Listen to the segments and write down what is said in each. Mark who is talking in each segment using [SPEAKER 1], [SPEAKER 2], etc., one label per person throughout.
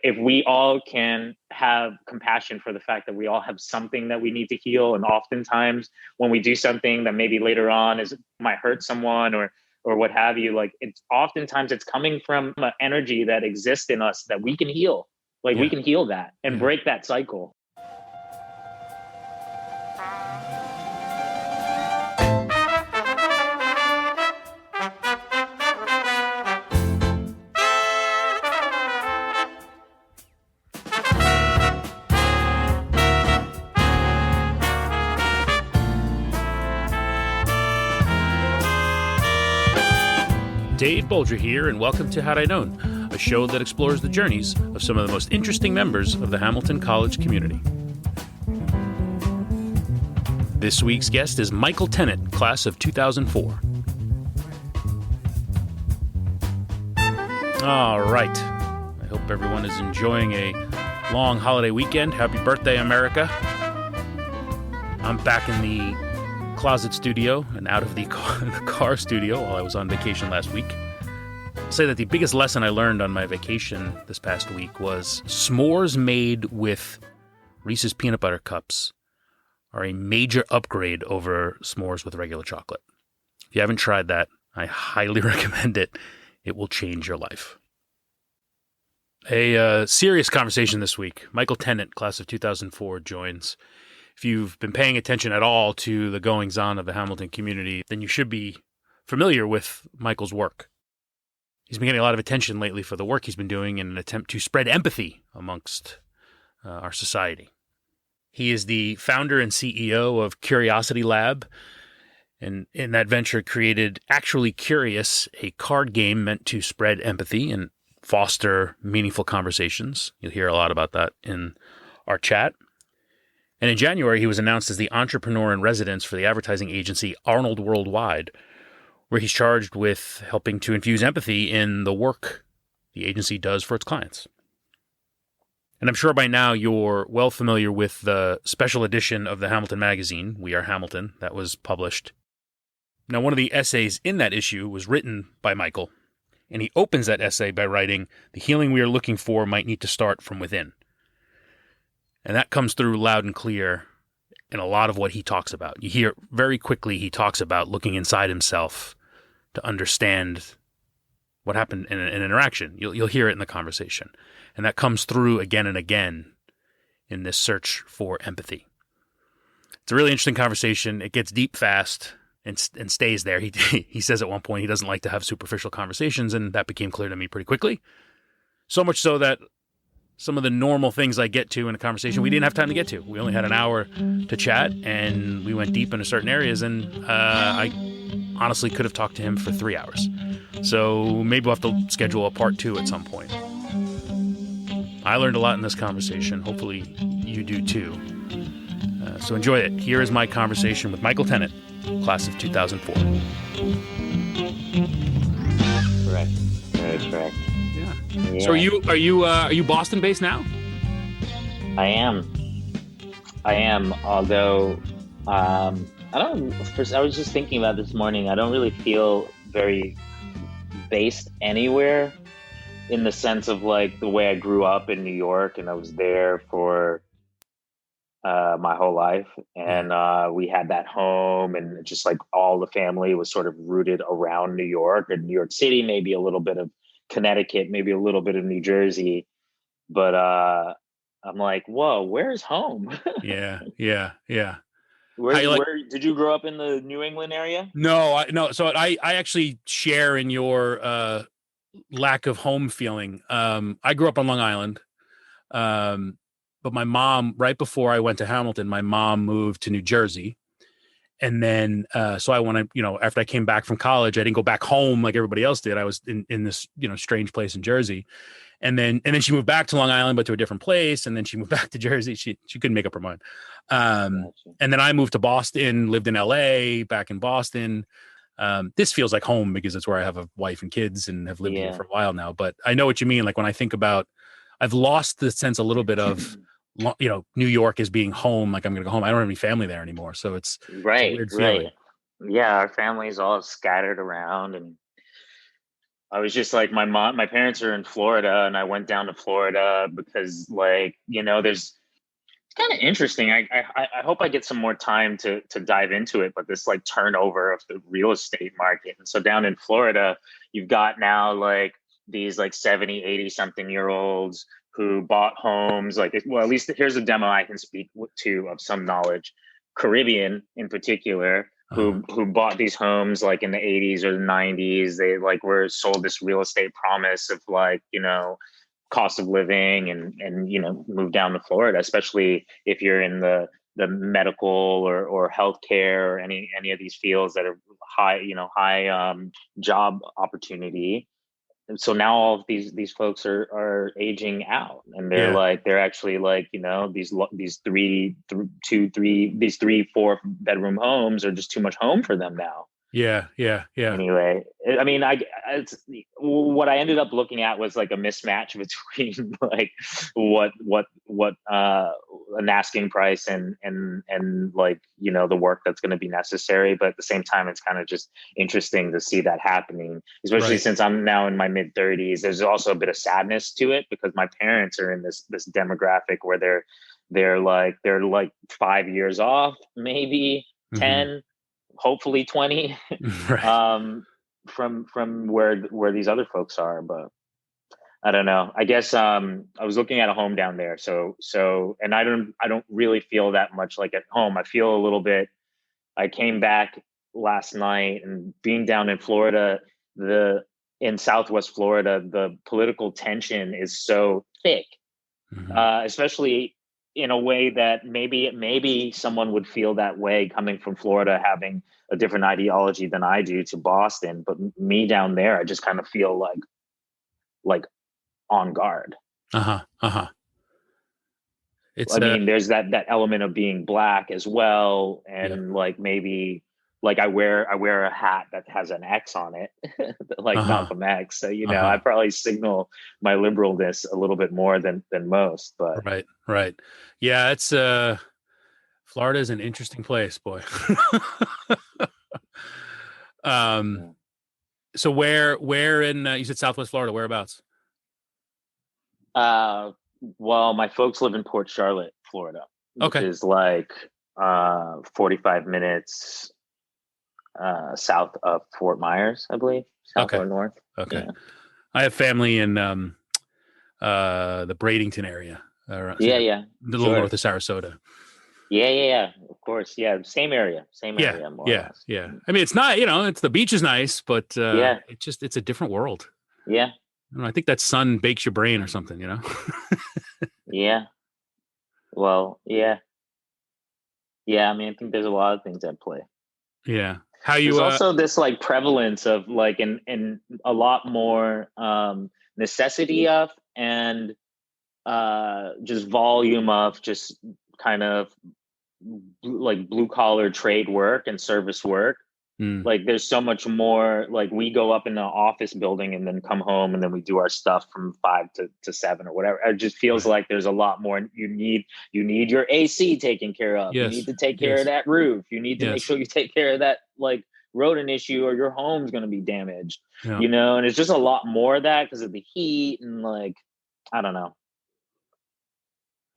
[SPEAKER 1] If we all can have compassion for the fact that we all have something that we need to heal, and oftentimes when we do something that maybe later on is might hurt someone or what have you, like it's oftentimes it's coming from an energy that exists in us that we can heal. Like we
[SPEAKER 2] Yeah.
[SPEAKER 1] can heal that and break that cycle.
[SPEAKER 2] Dave Bolger here, and welcome to Had I Known, a show that explores the journeys of some of the most interesting members of the Hamilton College community. This week's guest is Michael Tennant, class of 2004. All right. I hope everyone is enjoying a long holiday weekend. Happy birthday, America. I'm back in the closet studio and out of the car studio while I was on vacation last week. I'll say that the biggest lesson I learned on my vacation this past week was s'mores made with Reese's peanut butter cups are a major upgrade over s'mores with regular chocolate. If you haven't tried that, I highly recommend it. It will change your life. A serious conversation this week. Michael Tennant, class of 2004, joins. If you've been paying attention at all to the goings-on of the Hamilton community, then you should be familiar with Michael's work. He's been getting a lot of attention lately for the work he's been doing in an attempt to spread empathy amongst our society. He is the founder and CEO of Curiosity Lab, and in that venture created Actually Curious, a card game meant to spread empathy and foster meaningful conversations. You'll hear a lot about that in our chat. And in January, he was announced as the entrepreneur in residence for the advertising agency Arnold Worldwide, where he's charged with helping to infuse empathy in the work the agency does for its clients. And I'm sure by now you're well familiar with the special edition of the Hamilton magazine, We Are Hamilton, that was published. Now, one of the essays in that issue was written by Michael, and he opens that essay by writing, "The healing we are looking for might need to start from within." And that comes through loud and clear in a lot of what he talks about. You hear very quickly he talks about looking inside himself to understand what happened in an interaction. You'll hear it in the conversation. And that comes through again and again in this search for empathy. It's a really interesting conversation. It gets deep fast and stays there. He says at one point he doesn't like to have superficial conversations, and that became clear to me pretty quickly. So much so that some of the normal things I get to in a conversation, we didn't have time to get to. We only had an hour to chat, and we went deep into certain areas, and I honestly could have talked to him for 3 hours. So maybe we'll have to schedule a part 2 at some point. I learned a lot in this conversation. Hopefully you do too. So enjoy it. Here is my conversation with Michael Tennant, class of 2004.
[SPEAKER 1] Correct. Very correct.
[SPEAKER 2] Yeah. So are you Boston based now?
[SPEAKER 1] I am. Although I was just thinking about this morning. I don't really feel very based anywhere, in the sense of like the way I grew up in New York, and I was there for my whole life, and we had that home, and just like all the family was sort of rooted around New York or New York City, maybe a little bit of Connecticut, maybe a little bit of New Jersey, but I'm like, whoa, where's home?
[SPEAKER 2] Yeah.
[SPEAKER 1] Where did you grow up, in the New England area?
[SPEAKER 2] No. So I actually share in your lack of home feeling. I grew up on Long Island, but my mom, right before I went to Hamilton, my mom moved to New Jersey. And then, so I want to, after I came back from college, I didn't go back home like everybody else did. I was in this, strange place in Jersey. And then she moved back to Long Island, but to a different place. And then she moved back to Jersey. She couldn't make up her mind. And then I moved to Boston, lived in LA, back in Boston. This feels like home because it's where I have a wife and kids and have lived here for a while now. But I know what you mean. Like when I think about, I've lost the sense a little bit of, New York as being home. Like I'm going to go home. I don't have any family there anymore. So it's
[SPEAKER 1] right.
[SPEAKER 2] It's a weird feeling.
[SPEAKER 1] Yeah. Our family's all scattered around, and I was just like my parents are in Florida, and I went down to Florida because like there's it's kind of interesting. I hope I get some more time to dive into it, but this like turnover of the real estate market. And so down in Florida, you've got now like these like 70, 80 something year olds who bought homes like well, at least here's a demo I can speak to of some knowledge. Caribbean in particular,
[SPEAKER 2] Uh-huh.
[SPEAKER 1] who bought these homes like in the 80s or the 90s. They like were sold this real estate promise of like, cost of living and move down to Florida, especially if you're in the medical or healthcare or any of these fields that are high job opportunity. And so now all of these folks are aging out, and
[SPEAKER 2] Yeah.
[SPEAKER 1] they're actually like these 3 4 bedroom homes are just too much home for them now.
[SPEAKER 2] Yeah. Yeah. Yeah.
[SPEAKER 1] Anyway, I mean, it's, what I ended up looking at was like a mismatch between like what an asking price and like the work that's going to be necessary, but at the same time it's kind of just interesting to see that happening, especially
[SPEAKER 2] Right.
[SPEAKER 1] since I'm now in my mid 30s. There's also a bit of sadness to it because my parents are in this demographic where they're like 5 years off, maybe
[SPEAKER 2] Hmm.
[SPEAKER 1] 10, hopefully 20,
[SPEAKER 2] Right.
[SPEAKER 1] um, from where these other folks are. But I don't know. I guess I was looking at a home down there, and I don't really feel that much like at home. I feel a little bit. I came back last night, and being down in Florida, the in Southwest Florida, the political tension is so thick,
[SPEAKER 2] Hmm.
[SPEAKER 1] especially in a way that maybe someone would feel that way coming from Florida, having a different ideology than I do to Boston. But me down there, I just kind of feel like on guard.
[SPEAKER 2] Uh-huh. Uh-huh. It's
[SPEAKER 1] I mean, there's that element of being black as well,
[SPEAKER 2] yeah.
[SPEAKER 1] and like maybe like I wear a hat that has an X on it, like
[SPEAKER 2] Uh-huh.
[SPEAKER 1] Malcolm X. So I
[SPEAKER 2] Uh-huh.
[SPEAKER 1] probably signal my liberalness a little bit more than most. But
[SPEAKER 2] Right. Right. Yeah, it's Florida is an interesting place, boy. um
[SPEAKER 1] yeah.
[SPEAKER 2] so where in you said Southwest Florida, whereabouts?
[SPEAKER 1] Uh, well, my folks live in Port Charlotte, Florida, which
[SPEAKER 2] Okay.
[SPEAKER 1] is like 45 minutes south of Fort Myers, I believe, south
[SPEAKER 2] Okay.
[SPEAKER 1] or north.
[SPEAKER 2] Okay.
[SPEAKER 1] Yeah,
[SPEAKER 2] I have family in the Bradenton area, so
[SPEAKER 1] yeah, yeah,
[SPEAKER 2] a little north
[SPEAKER 1] sure.
[SPEAKER 2] of Sarasota.
[SPEAKER 1] Yeah, yeah, yeah. Of course, yeah. Same
[SPEAKER 2] Yeah,
[SPEAKER 1] area, more or
[SPEAKER 2] yeah,
[SPEAKER 1] less.
[SPEAKER 2] yeah. I mean, it's not, it's the beach is nice, but
[SPEAKER 1] Yeah,
[SPEAKER 2] it's a different world.
[SPEAKER 1] yeah,
[SPEAKER 2] I, don't know, I think that sun bakes your brain or something.
[SPEAKER 1] yeah. Well, yeah, yeah. I mean, I think there's a lot of things at play.
[SPEAKER 2] Yeah. How
[SPEAKER 1] There's
[SPEAKER 2] you
[SPEAKER 1] also this like prevalence of like and a lot more necessity of and just volume of just kind of like blue collar trade work and service work.
[SPEAKER 2] mm,
[SPEAKER 1] Like there's so much more. Like we go up in the office building and then come home and then we do our stuff from 5 to 7 or whatever. It just feels
[SPEAKER 2] right.
[SPEAKER 1] like there's a lot more. You need your AC taken care of. You need
[SPEAKER 2] Yes.
[SPEAKER 1] to take care of
[SPEAKER 2] Yes.
[SPEAKER 1] that roof. You need to make
[SPEAKER 2] Yes.
[SPEAKER 1] sure you take care of that like rodent issue or your home's going to be damaged.
[SPEAKER 2] Yeah.
[SPEAKER 1] And it's just a lot more of that because of the heat and like I don't know.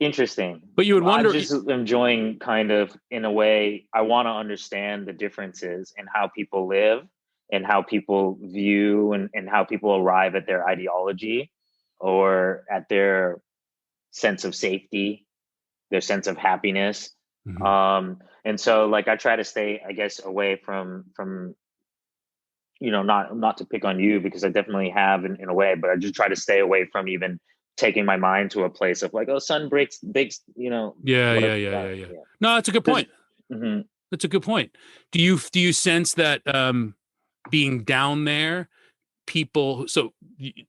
[SPEAKER 1] Interesting.
[SPEAKER 2] But you would
[SPEAKER 1] I'm
[SPEAKER 2] wonder.
[SPEAKER 1] just enjoying kind of in a way, I want to understand the differences in how people live and how people view and how people arrive at their ideology or at their sense of safety, their sense of happiness.
[SPEAKER 2] Mhm.
[SPEAKER 1] And so like I try to stay, I guess, away from not to pick on you because I definitely have in a way, but I just try to stay away from even taking my mind to a place of like, oh, sun breaks, bakes,
[SPEAKER 2] Yeah.
[SPEAKER 1] what if,
[SPEAKER 2] Yeah. Yeah. Yeah. Yeah.
[SPEAKER 1] yeah.
[SPEAKER 2] No, that's a good
[SPEAKER 1] There's,
[SPEAKER 2] point.
[SPEAKER 1] mhm.
[SPEAKER 2] That's a good point. Do you sense that being down there, people? So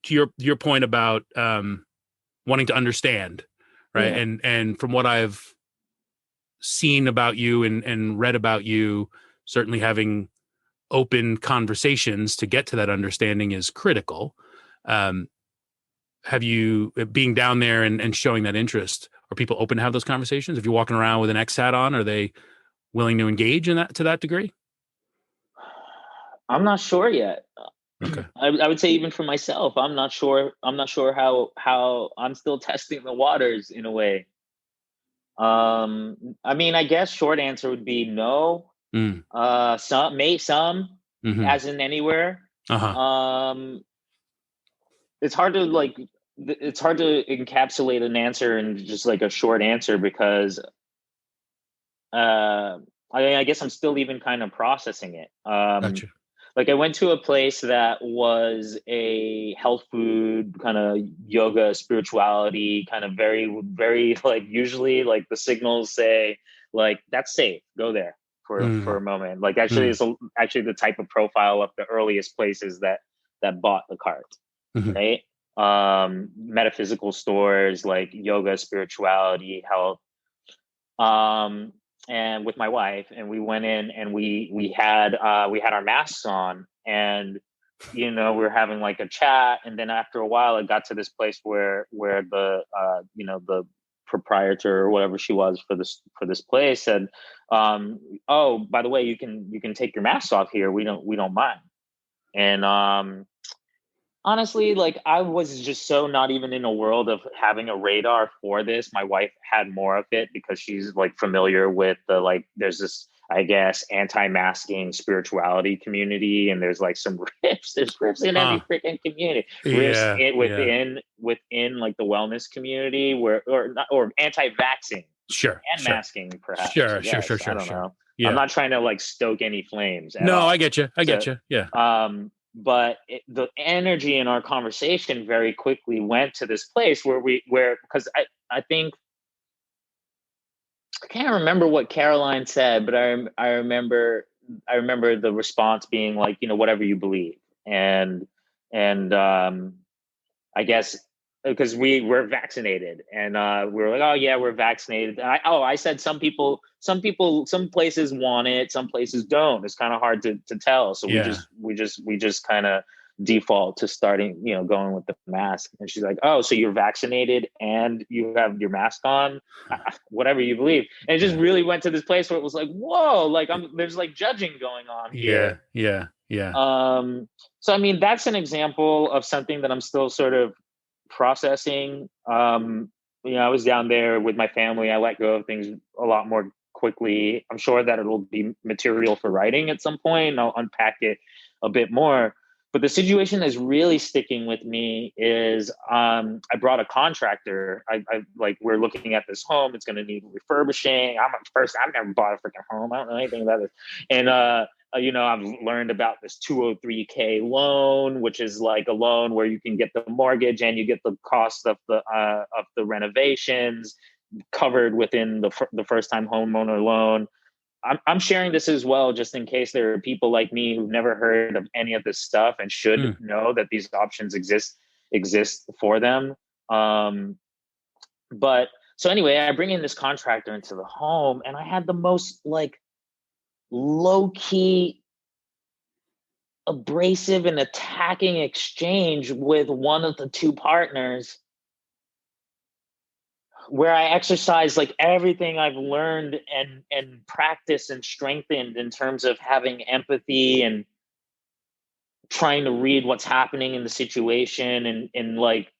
[SPEAKER 2] to your point about wanting to understand, right?
[SPEAKER 1] Yeah,
[SPEAKER 2] And from what I've seen about you and read about you, certainly having open conversations to get to that understanding is critical. Um, have you being down there and showing that interest? Are people open to have those conversations? If you're walking around with an X hat on, are they willing to engage in that to that degree?
[SPEAKER 1] I'm not sure yet.
[SPEAKER 2] Okay.
[SPEAKER 1] I would say even for myself, I'm not sure how I'm still testing the waters in a way. I mean, I guess short answer would be no.
[SPEAKER 2] Mm.
[SPEAKER 1] Some,
[SPEAKER 2] Hmm.
[SPEAKER 1] as in anywhere.
[SPEAKER 2] Uh-huh.
[SPEAKER 1] Um, it's hard to like, it's hard to encapsulate an answer in just like a short answer because uh, I guess I'm still even kind of processing it.
[SPEAKER 2] Gotcha.
[SPEAKER 1] Like I went to a place that was a health food kind of yoga spirituality kind of very like usually like the signals say like that's safe, go there for
[SPEAKER 2] Mm.
[SPEAKER 1] a moment. Like actually
[SPEAKER 2] Mm.
[SPEAKER 1] it's actually the type of profile of the earliest places that bought the cart,
[SPEAKER 2] Hmm.
[SPEAKER 1] right? Metaphysical stores like yoga, spirituality, health, um, and with my wife, and we went in and we had our masks on, and we were having like a chat, and then after a while, it got to this place where the the proprietor or whatever she was for this place said, "Oh, by the way, you can take your mask off here. We don't mind." And honestly, like I was just so not even in a world of having a radar for this. My wife had more of it because she's like familiar with the like there's this I guess anti-masking spirituality community, and there's like some riffs. There's riffs in
[SPEAKER 2] Huh.
[SPEAKER 1] every freaking community. Riffs
[SPEAKER 2] Yeah.
[SPEAKER 1] in,
[SPEAKER 2] Yeah.
[SPEAKER 1] within like the wellness community where or not or anti-vaxxing
[SPEAKER 2] Sure.
[SPEAKER 1] and
[SPEAKER 2] Sure.
[SPEAKER 1] masking perhaps, I
[SPEAKER 2] Sure. Sure. Sure.
[SPEAKER 1] guess. I
[SPEAKER 2] Sure.
[SPEAKER 1] don't
[SPEAKER 2] Sure.
[SPEAKER 1] know. I'm
[SPEAKER 2] Yeah.
[SPEAKER 1] not trying to like stoke any flames at
[SPEAKER 2] No, I
[SPEAKER 1] all.
[SPEAKER 2] get you. I get
[SPEAKER 1] So,
[SPEAKER 2] you. Yeah.
[SPEAKER 1] but the energy in our conversation very quickly went to this place where because I think I can't remember what Caroline said, but I remember the response being like, whatever you believe. And I guess because we were vaccinated, and we were like, oh yeah, we're vaccinated. And I said some places want it, some places don't. It's kind of hard to tell. So
[SPEAKER 2] Yeah.
[SPEAKER 1] we just kind of default to starting, going with the mask. And she's like, oh, so you're vaccinated and you have your mask on, whatever you believe. And it just
[SPEAKER 2] Yeah.
[SPEAKER 1] really went to this place where it was like, whoa, like there's like judging going on
[SPEAKER 2] Yeah.
[SPEAKER 1] here.
[SPEAKER 2] Yeah. Yeah.
[SPEAKER 1] Um, so I mean, that's an example of something that I'm still sort of processing. I was down there with my family. I let go of things a lot more quickly. I'm sure that it'll be material for writing at some point, and I'll unpack it a bit more. But the situation that's really sticking with me is I brought a contractor. Like we're looking at this home. It's going to need refurbishing. I've never bought a freaking home. I don't know anything about this. And I've learned about this 203k loan, which is like a loan where you can get the mortgage and you get the cost of the renovations covered within the first time homeowner loan. I'm sharing this as well, just in case there are people like me who've never heard of any of this stuff and should
[SPEAKER 2] Mm.
[SPEAKER 1] know that these options exist for them. Um, but so anyway, I bring in this contractor into the home, and I had the most like low key abrasive and attacking exchange with one of the two partners where I exercise like everything I've learned and practiced and strengthened in terms of having empathy and trying to read what's happening in the situation and like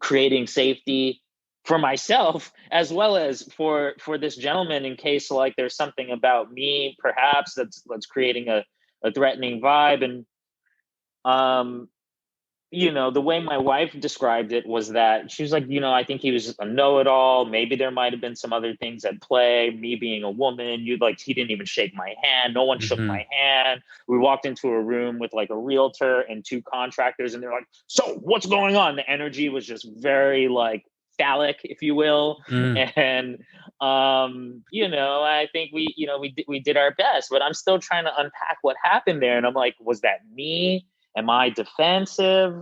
[SPEAKER 1] creating safety for myself as well as for this gentleman in case like there's something about me perhaps that's creating a threatening vibe. And um the way my wife described it was that she was like, I think he was just a know-it-all. Maybe there might have been some other things at play. Me being a woman, he didn't even shake my hand. No one shook
[SPEAKER 2] Hmm.
[SPEAKER 1] my hand. We walked into a room with like a realtor and two contractors, and they're like, "So what's going on?" The energy was just very like phallic, if you will.
[SPEAKER 2] Mm.
[SPEAKER 1] And I think we did our best, but I'm still trying to unpack what happened there. And I'm like, was that me? Am I defensive?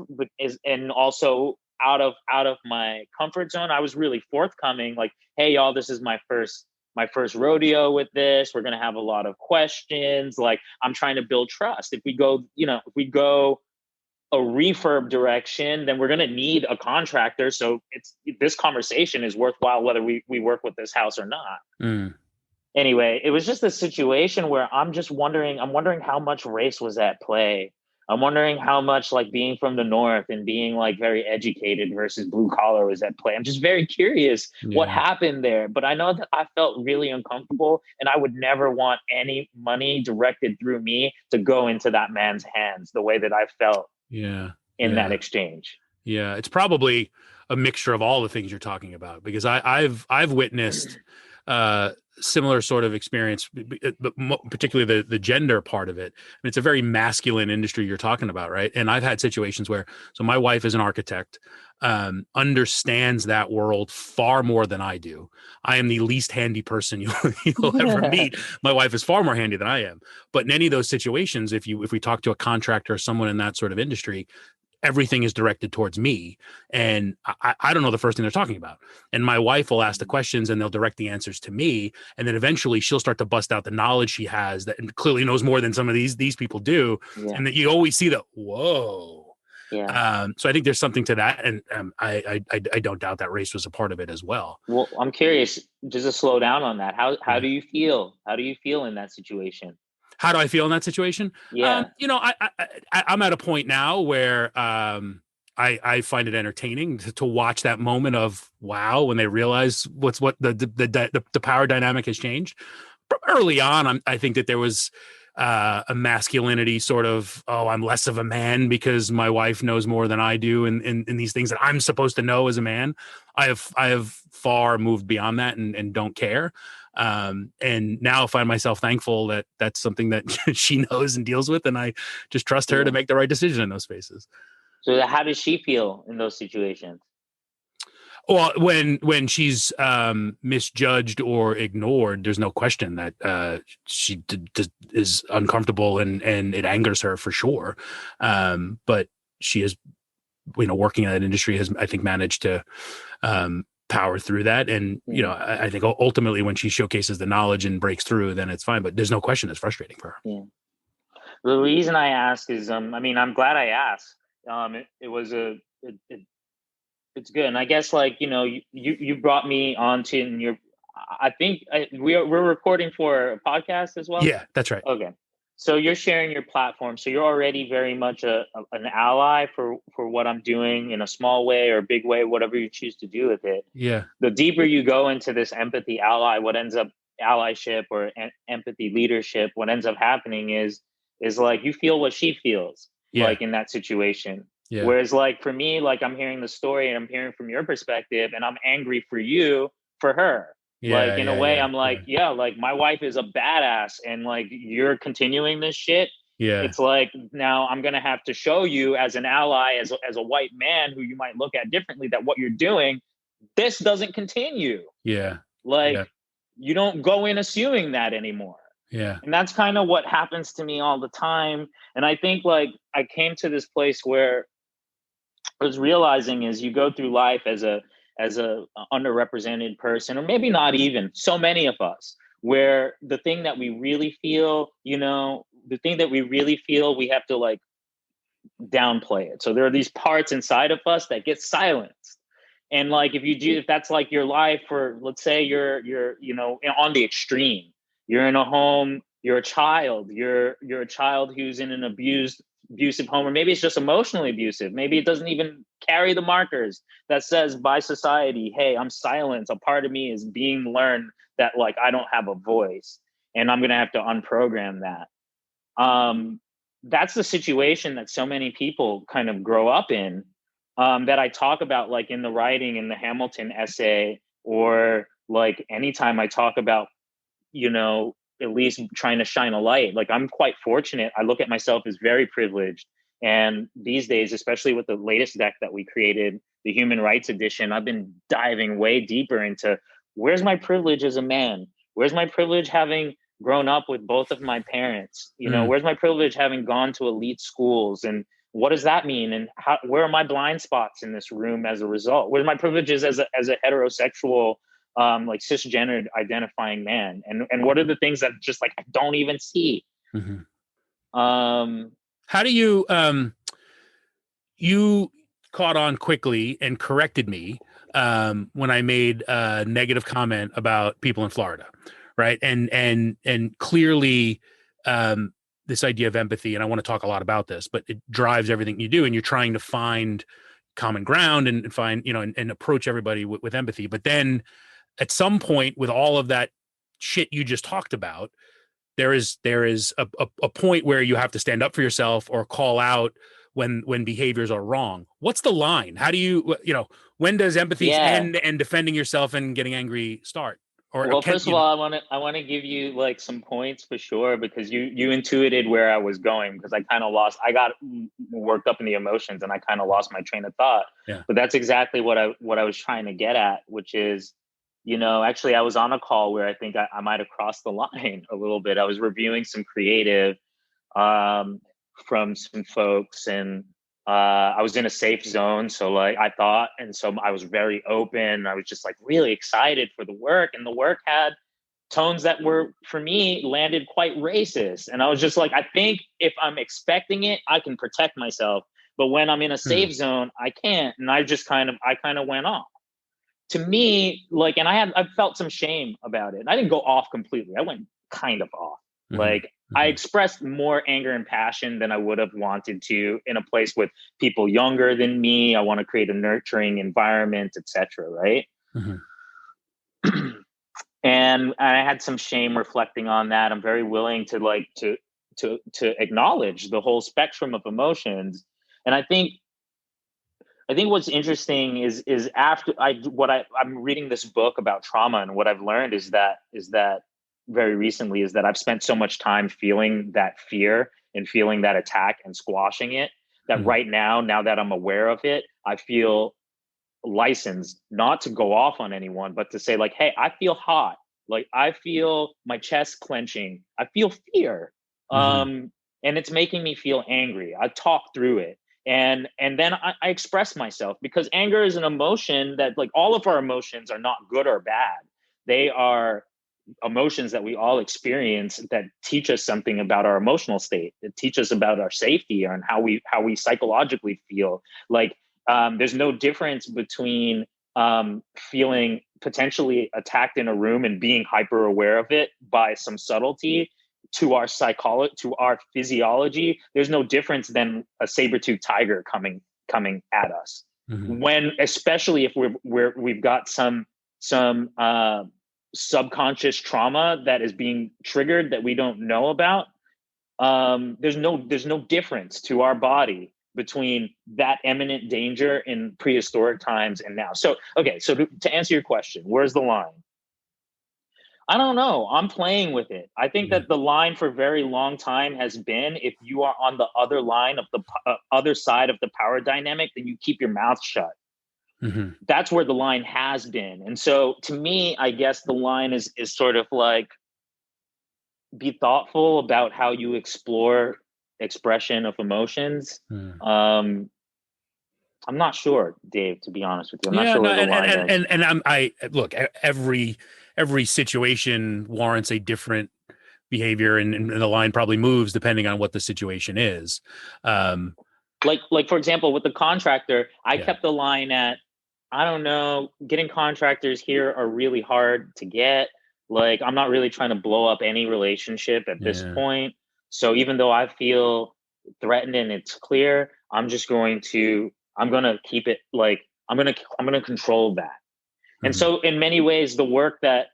[SPEAKER 1] And also out of my comfort zone? I was really forthcoming, like, hey y'all, this is my first rodeo with this. We're gonna have a lot of questions. Like, I'm trying to build trust. If we go a refurb direction, then we're gonna need a contractor. So this conversation is worthwhile whether we work with this house or not.
[SPEAKER 2] Mm.
[SPEAKER 1] Anyway, it was just a situation where I'm wondering how much race was at play. I'm wondering how much like being from the north and being like very educated versus blue collar was at play. I'm just very curious what
[SPEAKER 2] Yeah.
[SPEAKER 1] happened there. But I know that I felt really uncomfortable, and I would never want any money directed through me to go into that man's hands the way that I felt
[SPEAKER 2] Yeah.
[SPEAKER 1] in that
[SPEAKER 2] Yeah.
[SPEAKER 1] exchange.
[SPEAKER 2] Yeah. It's probably a mixture of all the things you're talking about, because I've witnessed uh similar sort of experience, but particularly the gender part of it. And it's a very masculine industry you're talking about, right? And I've had situations where, so my wife is an architect, understands that world far more than I do. I am the least handy person you'll ever meet. My wife is far more handy than I am. But in any of those situations, if we talk to a contractor or someone in that sort of industry, everything is directed towards me, and I don't know the first thing they're talking about. And my wife will ask the questions and they'll direct the answers to me, and then eventually she'll start to bust out the knowledge she has that clearly knows more than some of these people do.
[SPEAKER 1] Yeah.
[SPEAKER 2] And that you always see the whoa.
[SPEAKER 1] Yeah.
[SPEAKER 2] So I think there's something to that, and I don't doubt that race was a part of it as well.
[SPEAKER 1] Well, I'm curious, just to slow down on that. How
[SPEAKER 2] Yeah.
[SPEAKER 1] do you feel? How do you feel in that situation?
[SPEAKER 2] How do I feel in that situation?
[SPEAKER 1] Yeah.
[SPEAKER 2] I'm at a point now where I find it entertaining to watch that moment of wow, when they realize what the power dynamic has changed. Early on, I think that there was a masculinity sort of, oh, I'm less of a man because my wife knows more than I do, in these things that I'm supposed to know as a man. I have far moved beyond that, and don't care. And now I find myself thankful that that's something that she knows and deals with, and I just trust her to
[SPEAKER 1] Yeah.
[SPEAKER 2] make the right decision in those spaces.
[SPEAKER 1] So how does she feel in those situations?
[SPEAKER 2] Well, when she's misjudged or ignored, there's no question that is uncomfortable, and it angers her for sure. But she is, working in that industry, has, I think, managed to power through that. And
[SPEAKER 1] Yeah.
[SPEAKER 2] I think ultimately when she showcases the knowledge and breaks through, then it's fine. But there's no question it's frustrating for her.
[SPEAKER 1] Yeah. The reason I ask is, I mean, I'm glad I asked. It was it's good, and I guess like you brought me onto in your. I think we're recording for a podcast as well.
[SPEAKER 2] Yeah, that's right.
[SPEAKER 1] Okay, so you're sharing your platform, so you're already very much an ally for what I'm doing in a small way or a big way, whatever you choose to do with it.
[SPEAKER 2] Yeah,
[SPEAKER 1] The deeper you go into this empathy ally, what ends up allyship or empathy leadership, what ends up happening is like you feel what she feels
[SPEAKER 2] yeah,
[SPEAKER 1] like in that situation.
[SPEAKER 2] yeah,
[SPEAKER 1] Whereas like for me, like I'm hearing the story and I'm hearing from your perspective and I'm angry for you for her.
[SPEAKER 2] yeah,
[SPEAKER 1] Like in a
[SPEAKER 2] yeah,
[SPEAKER 1] way,
[SPEAKER 2] yeah,
[SPEAKER 1] I'm like,
[SPEAKER 2] yeah,
[SPEAKER 1] yeah, like my wife is a badass and like you're continuing this shit.
[SPEAKER 2] yeah,
[SPEAKER 1] It's like now I'm gonna have to show you as an ally, as a white man who you might look at differently, that what you're doing, this doesn't continue.
[SPEAKER 2] yeah,
[SPEAKER 1] Like
[SPEAKER 2] yeah,
[SPEAKER 1] you don't go in assuming that anymore.
[SPEAKER 2] yeah,
[SPEAKER 1] And that's kind of what happens to me all the time. And I think like I came to this place where I was realizing as you go through life as a underrepresented person, or maybe not even so many of us, where the thing that we really feel, the thing that we really feel, we have to like downplay it. So there are these parts inside of us that get silenced. And like if that's like your life, or let's say you're on the extreme, you're in a home, you're a child, you're a child who's in an abusive home, or maybe it's just emotionally abusive, maybe it doesn't even carry the markers that says by society, hey, I'm silenced, a part of me is being learned that like I don't have a voice, and I'm gonna have to unprogram that. That's the situation that so many people kind of grow up in, that I talk about like in the writing in the Hamilton essay, or like anytime I talk about, at least trying to shine a light. Like I'm quite fortunate. I look at myself as very privileged. And these days, especially with the latest deck that we created, the Human Rights Edition, I've been diving way deeper into where's my privilege as a man? Where's my privilege having grown up with both of my parents?
[SPEAKER 2] mm,
[SPEAKER 1] Where's my privilege having gone to elite schools? And what does that mean? And where are my blind spots in this room as a result? Where's my privileges as a heterosexual, like cisgendered identifying man, and what are the things that just like I don't even see.
[SPEAKER 2] mm-hmm.
[SPEAKER 1] um
[SPEAKER 2] How do you caught on quickly and corrected me when I made a negative comment about people in Florida, right? And clearly, um, this idea of empathy, and I want to talk a lot about this, but it drives everything you do, and you're trying to find common ground and find, and approach everybody with empathy. But then at some point, with all of that shit you just talked about, there is a point where you have to stand up for yourself or call out when behaviors are wrong. What's the line? How do when does empathy
[SPEAKER 1] Yeah.
[SPEAKER 2] end and defending yourself and getting angry start? Or
[SPEAKER 1] Well,
[SPEAKER 2] can
[SPEAKER 1] first of all, I want to give you like some points for sure, because you intuited where I was going, because I got worked up in the emotions and I kind of lost my train of thought.
[SPEAKER 2] Yeah.
[SPEAKER 1] But that's exactly what I was trying to get at, which is, actually I was on a call where I think I might have crossed the line a little bit. I was reviewing some creative um, from some folks, and I was in a safe zone. So like I thought, and so I was very open. I was just like really excited for the work, and the work had tones that were, for me, landed quite racist. And I was just like, I think if I'm expecting it, I can protect myself. But when I'm in a
[SPEAKER 2] Hmm.
[SPEAKER 1] safe zone, I can't. And I kind of went off. To me, like, and I felt some shame about it. And I didn't go off completely. I went kind of off.
[SPEAKER 2] Hmm.
[SPEAKER 1] Like, I
[SPEAKER 2] Hmm.
[SPEAKER 1] expressed more anger and passion than I would have wanted to in a place with people younger than me. I want to create a nurturing environment, etc. Right?
[SPEAKER 2] Hmm.
[SPEAKER 1] And I had some shame reflecting on that. I'm very willing to to acknowledge the whole spectrum of emotions. And I think what's interesting is after I'm reading this book about trauma, and what I've learned is that very recently is that I've spent so much time feeling that fear and feeling that attack and squashing it, that
[SPEAKER 2] Hmm.
[SPEAKER 1] right now that I'm aware of it, I feel licensed not to go off on anyone, but to say like, hey, I feel hot. Like I feel my chest clenching. I feel fear.
[SPEAKER 2] Hmm.
[SPEAKER 1] And it's making me feel angry. I talk through it. And then I express myself, because anger is an emotion that, like, all of our emotions are not good or bad. They are emotions that we all experience that teach us something about our emotional state, that teach us about our safety and how we psychologically feel. Like, there's no difference between feeling potentially attacked in a room and being hyper aware of it by some subtlety to our psychology, to our physiology. There's no difference than a saber-toothed tiger coming at us.
[SPEAKER 2] Hmm.
[SPEAKER 1] When, especially if we've got some subconscious trauma that is being triggered that we don't know about, there's no difference to our body between that imminent danger in prehistoric times and now. So okay, so to answer your question, where's the line? I don't know. I'm playing with it. I think
[SPEAKER 2] Yeah.
[SPEAKER 1] that the line for a very long time has been, if you are on the other line of the other side of the power dynamic, then you keep your mouth shut.
[SPEAKER 2] Hmm.
[SPEAKER 1] That's where the line has been. And so to me, I guess the line is sort of like, be thoughtful about how you explore expression of emotions.
[SPEAKER 2] Hmm.
[SPEAKER 1] Um, I'm not sure, Dave, to be honest with you. I'm not
[SPEAKER 2] Yeah,
[SPEAKER 1] sure
[SPEAKER 2] no,
[SPEAKER 1] where the
[SPEAKER 2] and
[SPEAKER 1] line
[SPEAKER 2] and
[SPEAKER 1] is.
[SPEAKER 2] and and I look, every situation warrants a different behavior, and the line probably moves depending on what the situation is. Um,
[SPEAKER 1] Like for example, with the contractor, I
[SPEAKER 2] yeah,
[SPEAKER 1] kept the line at, I don't know, getting contractors here are really hard to get. Like, I'm not really trying to blow up any relationship at this
[SPEAKER 2] yeah.
[SPEAKER 1] point. So even though I feel threatened and it's clear, I'm gonna keep it like, I'm gonna control that. And
[SPEAKER 2] Hmm.
[SPEAKER 1] so in many ways, the work that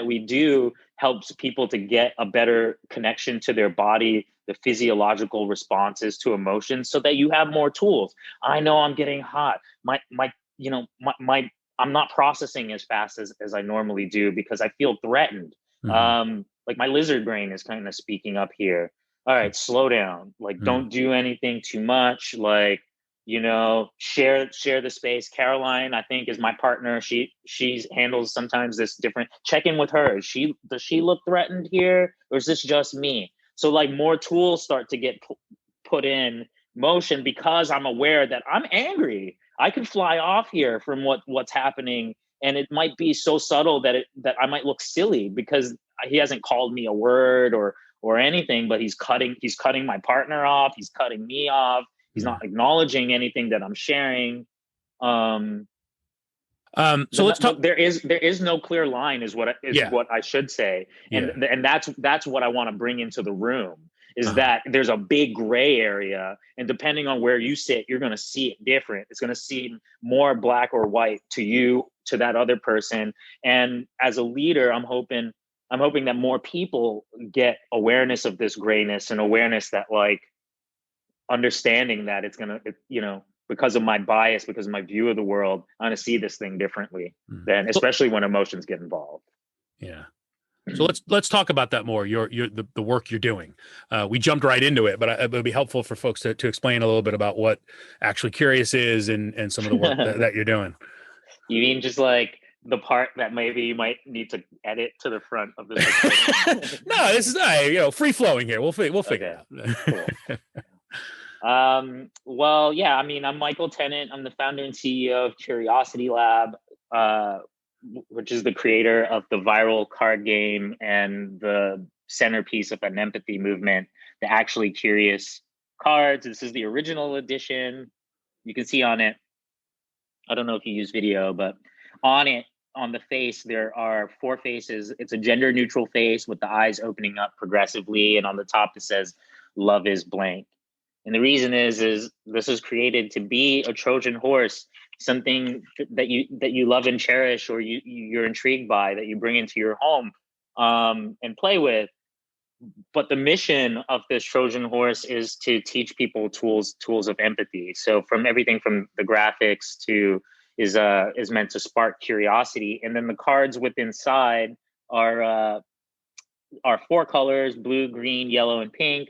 [SPEAKER 1] we do helps people to get a better connection to their body, the physiological responses to emotions, so that you have more tools. I know I'm getting hot. I'm not processing as fast as I normally do because I feel threatened.
[SPEAKER 2] Hmm.
[SPEAKER 1] Like my lizard brain is kind of speaking up here. All right, slow down. Like,
[SPEAKER 2] Hmm.
[SPEAKER 1] don't do anything too much. Like, share the space. Caroline, I think, is my partner. She handles sometimes this different. Check in with her. Does she look threatened here, or is this just me? So like more tools start to get put in motion, because I'm aware that I'm angry. I could fly off here from what's happening, and it might be so subtle that I might look silly because he hasn't called me a word or anything, but he's cutting my partner off. He's cutting me off. He's
[SPEAKER 2] Yeah.
[SPEAKER 1] not acknowledging anything that I'm sharing. Um,
[SPEAKER 2] So let's talk.
[SPEAKER 1] There is no clear line is
[SPEAKER 2] Yeah.
[SPEAKER 1] what I should say,
[SPEAKER 2] Yeah.
[SPEAKER 1] and that's what I want to bring into the room is
[SPEAKER 2] Uh-huh.
[SPEAKER 1] that there's a big gray area, and depending on where you sit, you're going to see it different. It's going to seem more black or white to you, to that other person, and as a leader, I'm hoping that more people get awareness of this grayness and awareness that like understanding that because of my bias, because of my view of the world, I'm going to see this thing differently than,
[SPEAKER 2] So,
[SPEAKER 1] especially when emotions get involved.
[SPEAKER 2] yeah. So let's talk about that more. The work you're doing. We jumped right into it, but it would be helpful for folks to explain a little bit about what actually Curious is and some of the work that you're doing.
[SPEAKER 1] You mean just like the part that maybe you might need to edit to the front of this recording?
[SPEAKER 2] No, this is free flowing here. We'll figure
[SPEAKER 1] Okay,
[SPEAKER 2] it
[SPEAKER 1] cool.
[SPEAKER 2] out.
[SPEAKER 1] Well, yeah, I mean, I'm Michael Tennant. I'm the founder and CEO of Curiosity Lab, uh, which is the creator of the viral card game and the centerpiece of an empathy movement, the Actually Curious cards. This is the original edition. You can see on it, I don't know if you use video, but on it, on the face, there are four faces. It's a gender neutral face with the eyes opening up progressively. And on the top, it says, "Love is blank." And the reason is this is created to be a Trojan horse, something that you love and cherish, or you're intrigued by, that you bring into your home and play with. But the mission of this Trojan horse is to teach people tools of empathy. So from everything from the graphics to is meant to spark curiosity, and then the cards within inside are four colors: blue, green, yellow, and pink.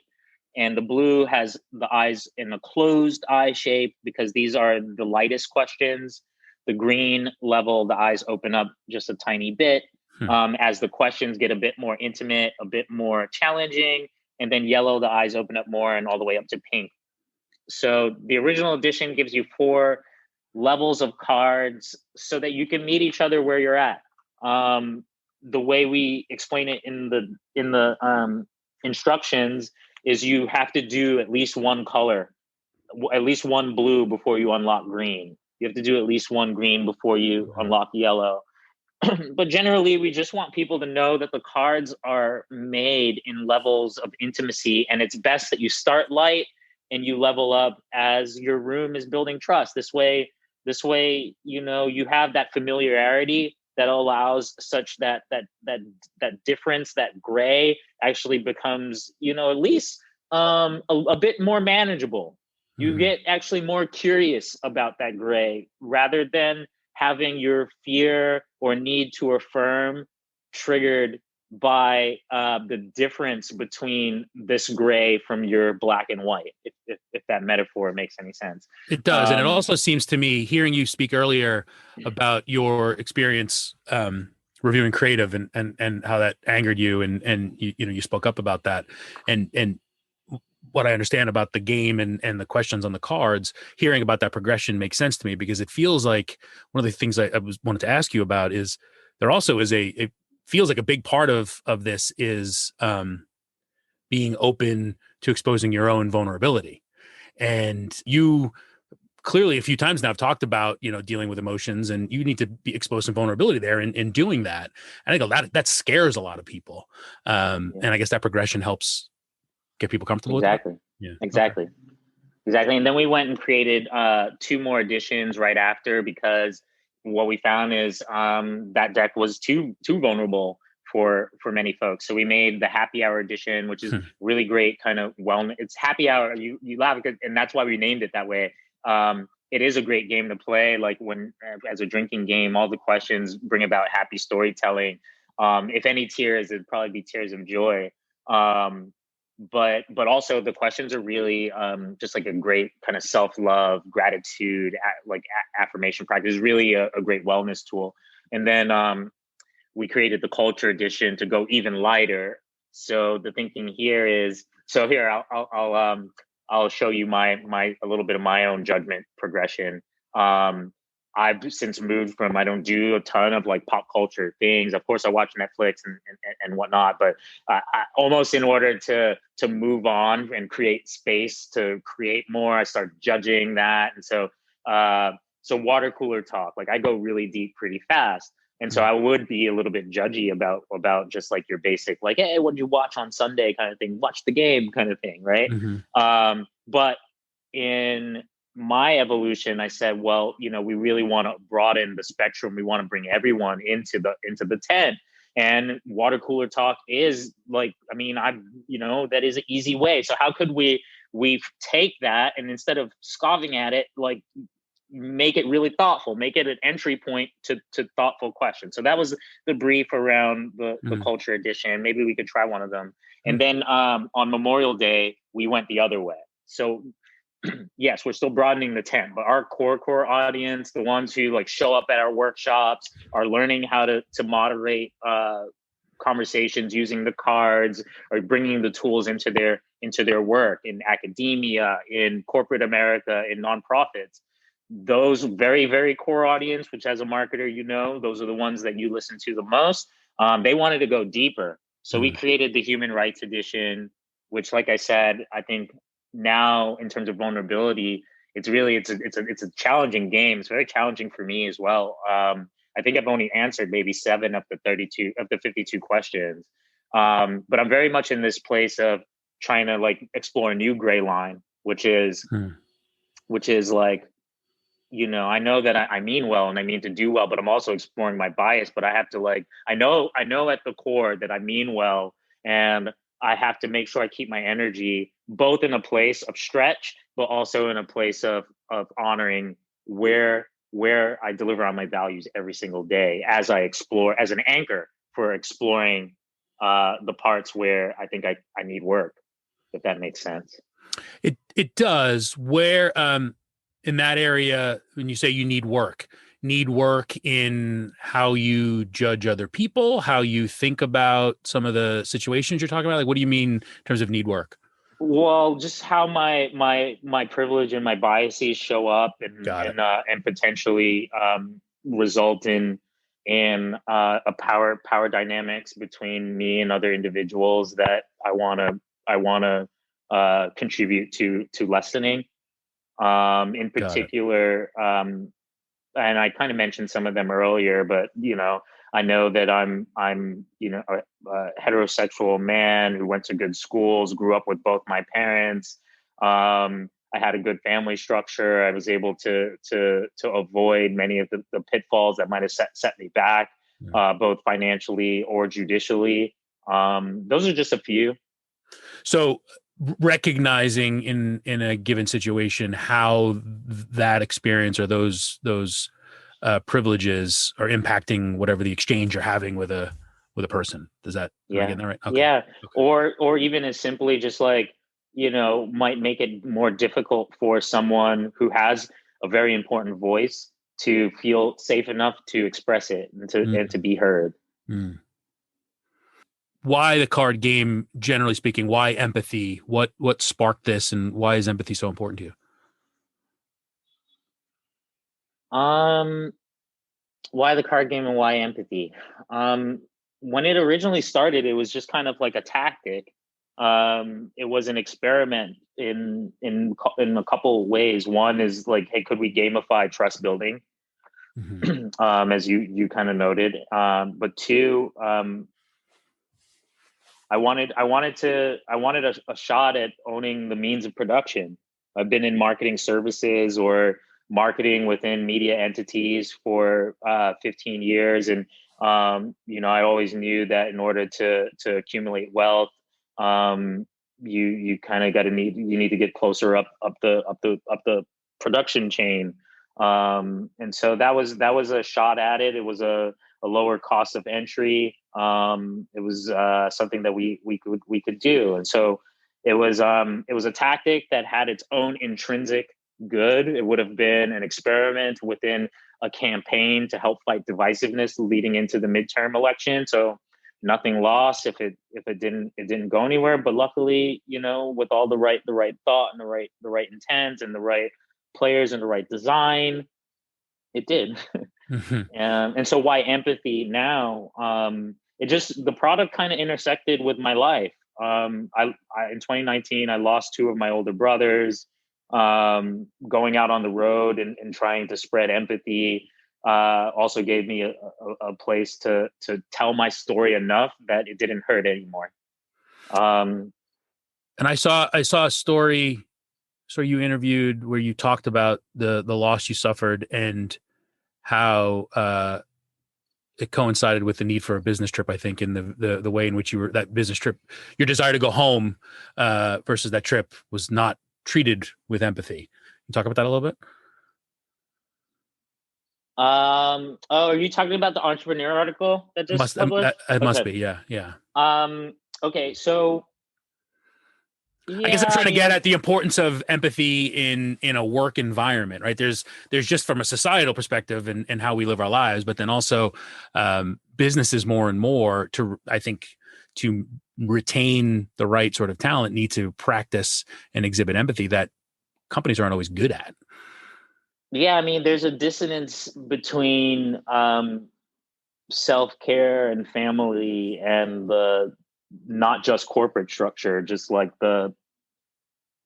[SPEAKER 1] And the blue has the eyes in a closed eye shape because these are the lightest questions. The green level, the eyes open up just a tiny bit
[SPEAKER 2] Hmm.
[SPEAKER 1] as the questions get a bit more intimate, a bit more challenging. And then yellow, the eyes open up more and all the way up to pink. So the original edition gives you four levels of cards so that you can meet each other where you're at. The way we explain it in the instructions is you have to do at least one color, at least one blue before you unlock green. You have to do at least one green before you unlock yellow. But generally, we just want people to know that the cards are made in levels of intimacy, and it's best that you start light and you level up as your room is building trust. This way, you have that familiarity that allows such that difference, that gray actually becomes, at least a bit more manageable. You
[SPEAKER 2] Mm-hmm.
[SPEAKER 1] get actually more curious about that gray rather than having your fear or need to affirm triggered by the difference between this gray from your black and white, if that metaphor makes any sense.
[SPEAKER 2] It does, and it also seems to me, hearing you speak earlier about your experience reviewing creative and how that angered you, and you spoke up about that, and what I understand about the game and the questions on the cards, hearing about that progression makes sense to me, because it feels like one of the things I wanted to ask you about is there also is it feels like a big part of this is being open to exposing your own vulnerability. And you clearly a few times now have talked about, dealing with emotions, and you need to be exposed some vulnerability there in doing that. I think that scares a lot of people.
[SPEAKER 1] Yeah.
[SPEAKER 2] And I guess that progression helps get people comfortable with that.
[SPEAKER 1] Exactly.
[SPEAKER 2] Yeah. Okay.
[SPEAKER 1] Exactly. Exactly. And then we went and created two more editions right after, because what we found is that deck was too vulnerable for many folks. So we made the happy hour edition, which is really great kind of it's happy hour. You laugh because, and that's why we named it that way. It is a great game to play. Like when as a drinking game, all the questions bring about happy storytelling. If any tears, it'd probably be tears of joy. But also the questions are really just like a great kind of self-love, gratitude, affirmation practice. Really a great wellness tool. And then we created the culture edition to go even lighter. So the thinking here is, so here I'll show you my a little bit of my own judgment progression. I've since moved from, I don't do a ton of like pop culture things. Of course, I watch Netflix and whatnot, but almost in order to move on and create space to create more, I start judging that. And so So water cooler talk, like I go really deep pretty fast. And so
[SPEAKER 2] Mm.
[SPEAKER 1] I would be a little bit judgy about just like your basic, like, hey, what did you watch on Sunday kind of thing, watch the game kind of thing, right?
[SPEAKER 2] Mm-hmm.
[SPEAKER 1] But in my evolution, I said, well, we really want to broaden the spectrum. We want to bring everyone into the tent. And water cooler talk is like, I mean, that is an easy way. So how could we take that, and instead of scoffing at it, like make it really thoughtful, make it an entry point to thoughtful questions. So that was the brief around the
[SPEAKER 2] Mm.
[SPEAKER 1] culture edition. Maybe we could try one of them. And
[SPEAKER 2] Mm.
[SPEAKER 1] then on Memorial Day, we went the other way. So yes, we're still broadening the tent, but our core audience, the ones who like show up at our workshops, are learning how to moderate conversations using the cards, or bringing the tools into their work in academia, in corporate America, in nonprofits. Those very, very core audience, which as a marketer, those are the ones that you listen to the most. They wanted to go deeper. So we
[SPEAKER 2] Mm.
[SPEAKER 1] created the Human Rights Edition, which, like I said, I think now in terms of vulnerability, it's a challenging game. It's very challenging for me as well. I think I've only answered maybe 7 of the 52 questions. But I'm very much in this place of trying to like explore a new gray line,
[SPEAKER 2] Mm.
[SPEAKER 1] which is like, I know that I mean well and I mean to do well, but I'm also exploring my bias. But I have to like, I know at the core that I mean well, and I have to make sure I keep my energy both in a place of stretch, but also in a place of honoring where I deliver on my values every single day, as I explore, as an anchor for exploring the parts where I think I need work, if that makes sense.
[SPEAKER 2] It does. Where in that area, when you say you need work in how you judge other people, how you think about some of the situations you're talking about. Like, what do you mean in terms of need work?
[SPEAKER 1] Well, just how my privilege and my biases show up, and
[SPEAKER 2] Got it.
[SPEAKER 1] and potentially result in a power dynamics between me and other individuals that I wanna contribute to lessening. In
[SPEAKER 2] Got it.
[SPEAKER 1] particular, and I kind of mentioned some of them earlier, but I know that I'm a heterosexual man who went to good schools, grew up with both my parents. I had a good family structure. I was able to avoid many of the pitfalls that might have set me back,
[SPEAKER 2] Yeah.
[SPEAKER 1] both financially or judicially. Those are just a few.
[SPEAKER 2] So recognizing in a given situation how that experience or those privileges are impacting whatever the exchange you're having with a person. Does that am I
[SPEAKER 1] Yeah.
[SPEAKER 2] getting that right? Okay.
[SPEAKER 1] Yeah.
[SPEAKER 2] Okay.
[SPEAKER 1] Or even as simply just like, might make it more difficult for someone who has a very important voice to feel safe enough to express it and to
[SPEAKER 2] Mm.
[SPEAKER 1] be heard.
[SPEAKER 2] Mm. Why the card game, generally speaking? Why empathy? What sparked this, and why is empathy so important to you?
[SPEAKER 1] Um, why the card game and why empathy? Um, when it originally started, it was just kind of like a tactic. It was an experiment in a couple of ways. One is like, hey, could we gamify trust building?
[SPEAKER 2] Mm-hmm.
[SPEAKER 1] As you kind of noted. But two, I wanted a shot at owning the means of production. I've been in marketing services or marketing within media entities for 15 years, and I always knew that in order to accumulate wealth, you kind of need to get closer up the production chain. And so that was a shot at it. It was a lower cost of entry. It was something that we could do, and so it was a tactic that had its own intrinsic good. It would have been an experiment within a campaign to help fight divisiveness leading into the midterm election. So nothing lost if it didn't go anywhere. But luckily, with all the right thought and the right intent and the right players and the right design, it did.
[SPEAKER 2] Mm-hmm.
[SPEAKER 1] And so why empathy now? It just, the product kind of intersected with my life. In 2019, I lost two of my older brothers. Going out on the road and trying to spread empathy also gave me a place to tell my story enough that it didn't hurt anymore. Um,
[SPEAKER 2] And I saw a story. So you interviewed where you talked about the loss you suffered and how it coincided with the need for a business trip. I think in the way in which you were that business trip, your desire to go home versus that trip was not treated with empathy. Can you talk about that a little bit?
[SPEAKER 1] oh, are you talking about the entrepreneur article that just published?
[SPEAKER 2] It must
[SPEAKER 1] Okay.
[SPEAKER 2] be, yeah, yeah.
[SPEAKER 1] Um, okay. So
[SPEAKER 2] I guess I'm
[SPEAKER 1] yeah, I
[SPEAKER 2] trying to
[SPEAKER 1] mean,
[SPEAKER 2] get at the importance of empathy in a work environment, right? There's just from a societal perspective and how we live our lives, but then also businesses more and more to I think to retain the right sort of talent need to practice and exhibit empathy that companies aren't always good at.
[SPEAKER 1] yeah, I mean, there's a dissonance between self care and family and the not just corporate structure, just like the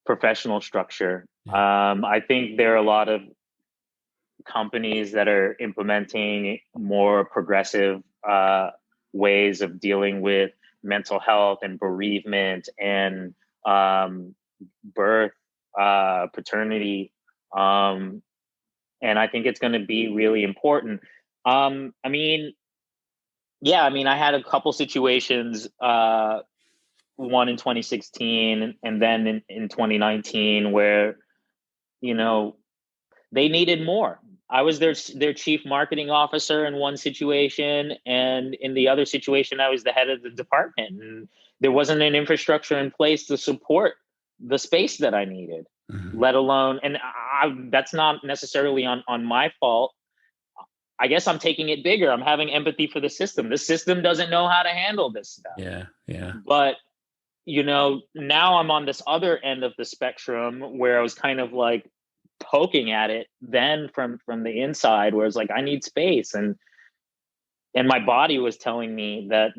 [SPEAKER 1] professional structure.
[SPEAKER 2] Yeah.
[SPEAKER 1] I think there are a lot of companies that are implementing more progressive ways of dealing with mental health and bereavement and um, birth, paternity. Um, and I think it's going to be really important. I mean, yeah, I mean, I had a couple situations, one in 2016 and then in 2019, where, you know, they needed more. I was their chief marketing officer in one situation, and in the other situation, I was the head of the department. And there wasn't an infrastructure in place to support the space that I needed,
[SPEAKER 2] Mhm.
[SPEAKER 1] let alone, and that's not necessarily on my fault. I guess I'm taking it bigger. I'm having empathy for the system. The system doesn't know how to handle this stuff.
[SPEAKER 2] Yeah, yeah,
[SPEAKER 1] But now I'm on this other end of the spectrum where I was kind of like poking at it then from the inside, where it's like I need space, and my body was telling me that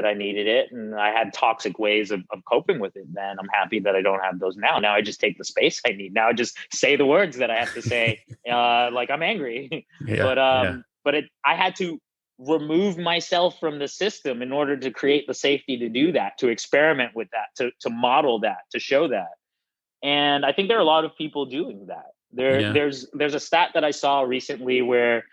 [SPEAKER 1] I needed it, and I had toxic ways of coping with it. Then I'm happy that I don't have those now. Now I just take the space I need. Now I just say the words that I have to say, like I'm angry.
[SPEAKER 2] yeah, yeah,
[SPEAKER 1] But I had to remove myself from the system in order to create the safety to do that, to experiment with that, to model that, to show that. And I think there are a lot of people doing that.
[SPEAKER 2] yeah,
[SPEAKER 1] There's a stat that I saw recently where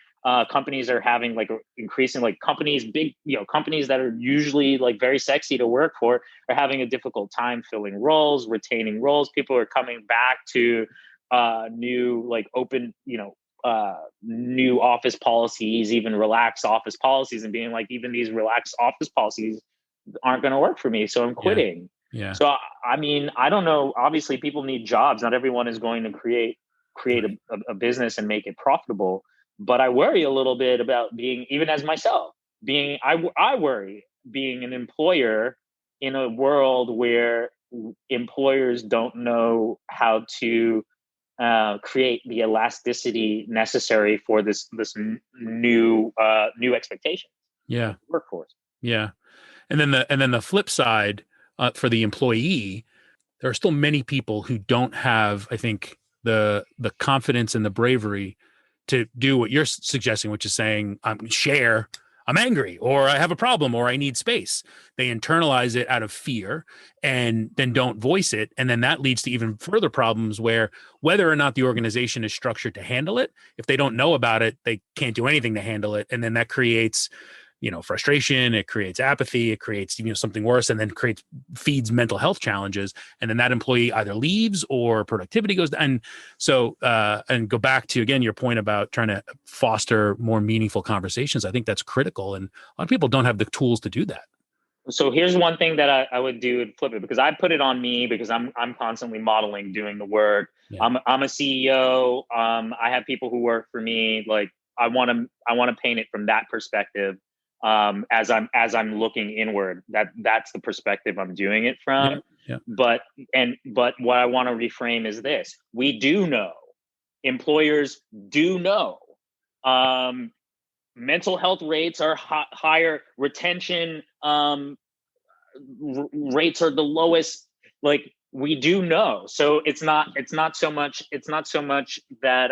[SPEAKER 1] companies are having like increasing, like companies, big, companies that are usually like very sexy to work for, are having a difficult time filling roles, retaining roles. People are coming back to new, like open, new office policies, even relaxed office policies, and being like, even these relaxed office policies aren't going to work for me, so I'm
[SPEAKER 2] yeah,
[SPEAKER 1] quitting.
[SPEAKER 2] yeah.
[SPEAKER 1] So I mean, I don't know. Obviously, people need jobs. Not everyone is going to create
[SPEAKER 2] Right.
[SPEAKER 1] a business and make it profitable. But I worry a little bit about being, even as myself, being I worry being an employer in a world where employers don't know how to create the elasticity necessary for this new expectation
[SPEAKER 2] Yeah,
[SPEAKER 1] of the workforce.
[SPEAKER 2] yeah. And then the flip side for the employee, there are still many people who don't have, I think, the confidence and the bravery to do what you're suggesting, which is saying, share, I'm angry, or I have a problem, or I need space. They internalize it out of fear and then don't voice it. And then that leads to even further problems where whether or not the organization is structured to handle it, if they don't know about it, they can't do anything to handle it. And then that creates frustration, it creates apathy, it creates something worse, and then creates feeds mental health challenges, and then that employee either leaves or productivity goes down. And so and go back to again your point about trying to foster more meaningful conversations. I think that's critical, and a lot of people don't have the tools to do that.
[SPEAKER 1] So here's one thing that I would do and flip it, because I put it on me because I'm constantly modeling, doing the work.
[SPEAKER 2] Yeah,
[SPEAKER 1] I'm a CEO. I have people who work for me. Like I want to paint it from that perspective. As I'm looking inward, that's the perspective I'm doing it
[SPEAKER 2] yeah,
[SPEAKER 1] from.
[SPEAKER 2] yeah,
[SPEAKER 1] But what I want to reframe is this: we do know, employers do know. Um, Mental health rates are higher, retention rates are the lowest, like we do know. So it's not so much that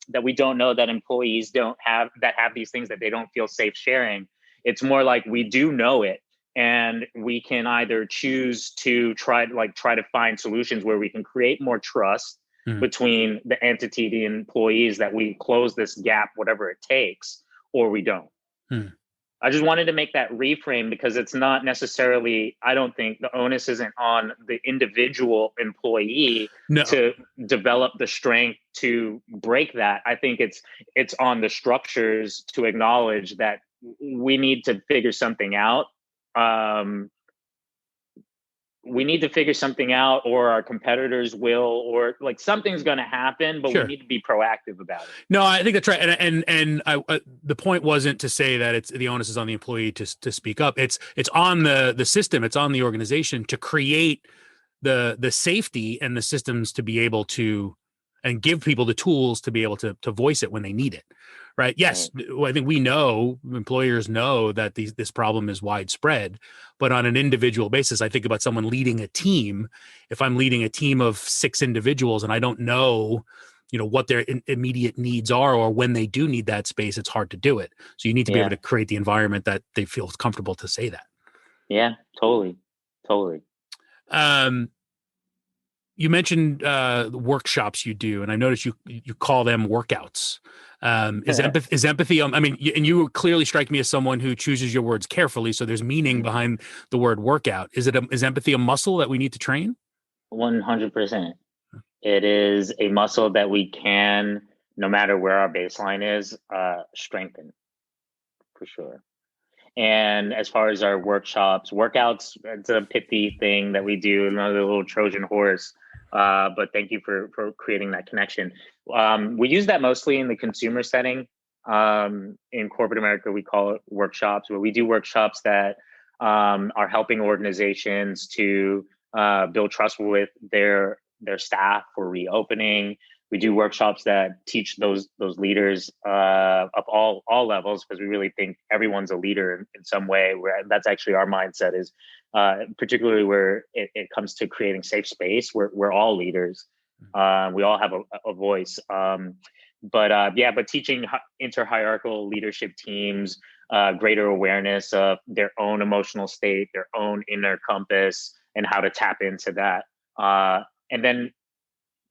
[SPEAKER 1] that we don't know that employees don't have these things that they don't feel safe sharing. It's more like we do know it, and we can either choose to try to find solutions where we can create more trust
[SPEAKER 2] Mm,
[SPEAKER 1] between the entity, the employees, that we close this gap, whatever it takes, or we don't.
[SPEAKER 2] mm.
[SPEAKER 1] I just wanted to make that reframe because it's not necessarily, I don't think the onus isn't on the individual employee
[SPEAKER 2] No,
[SPEAKER 1] to develop the strength to break that. I think it's on the structures to acknowledge that we need to figure something out. Um, we need to figure something out, or our competitors will, or like something's going to happen, but we
[SPEAKER 2] sure.
[SPEAKER 1] need to be proactive about it.
[SPEAKER 2] No, I think that's right. And the point wasn't to say that it's the onus is on the employee to speak up. It's on the system. It's on the organization to create the safety and the systems to be able to and give people the tools to be able to voice it when they need it. Right. Yes.
[SPEAKER 1] Right.
[SPEAKER 2] I think we know, employers know that this problem is widespread, but on an individual basis, I think about someone leading a team. If I'm leading a team of 6 individuals and I don't know, what their immediate needs are, or when they do need that space, it's hard to do it. So you need to be able
[SPEAKER 1] Yeah.
[SPEAKER 2] to create the environment that they feel comfortable to say that.
[SPEAKER 1] Yeah. Totally. Totally.
[SPEAKER 2] Um, you mentioned workshops you do, and I noticed you call them workouts. Is empathy? I mean, and you clearly strike me as someone who chooses your words carefully. So there's meaning behind the word workout. Is empathy a muscle that we need to train?
[SPEAKER 1] 100%. It is a muscle that we can, no matter where our baseline is, strengthen for sure. And as far as our workouts, it's a pithy thing that we do, another little Trojan horse. But thank you for creating that connection. We use that mostly in the consumer setting. In corporate America, we call it workshops, where we do workshops that are helping organizations to build trust with their staff for reopening. We do workshops that teach those leaders of all levels, because we really think everyone's a leader in some way. Where that's actually our mindset is, particularly where it comes to creating safe space. We're all leaders. We all have a voice. But teaching inter-hierarchical leadership teams greater awareness of their own emotional state, their own inner compass, and how to tap into that. And then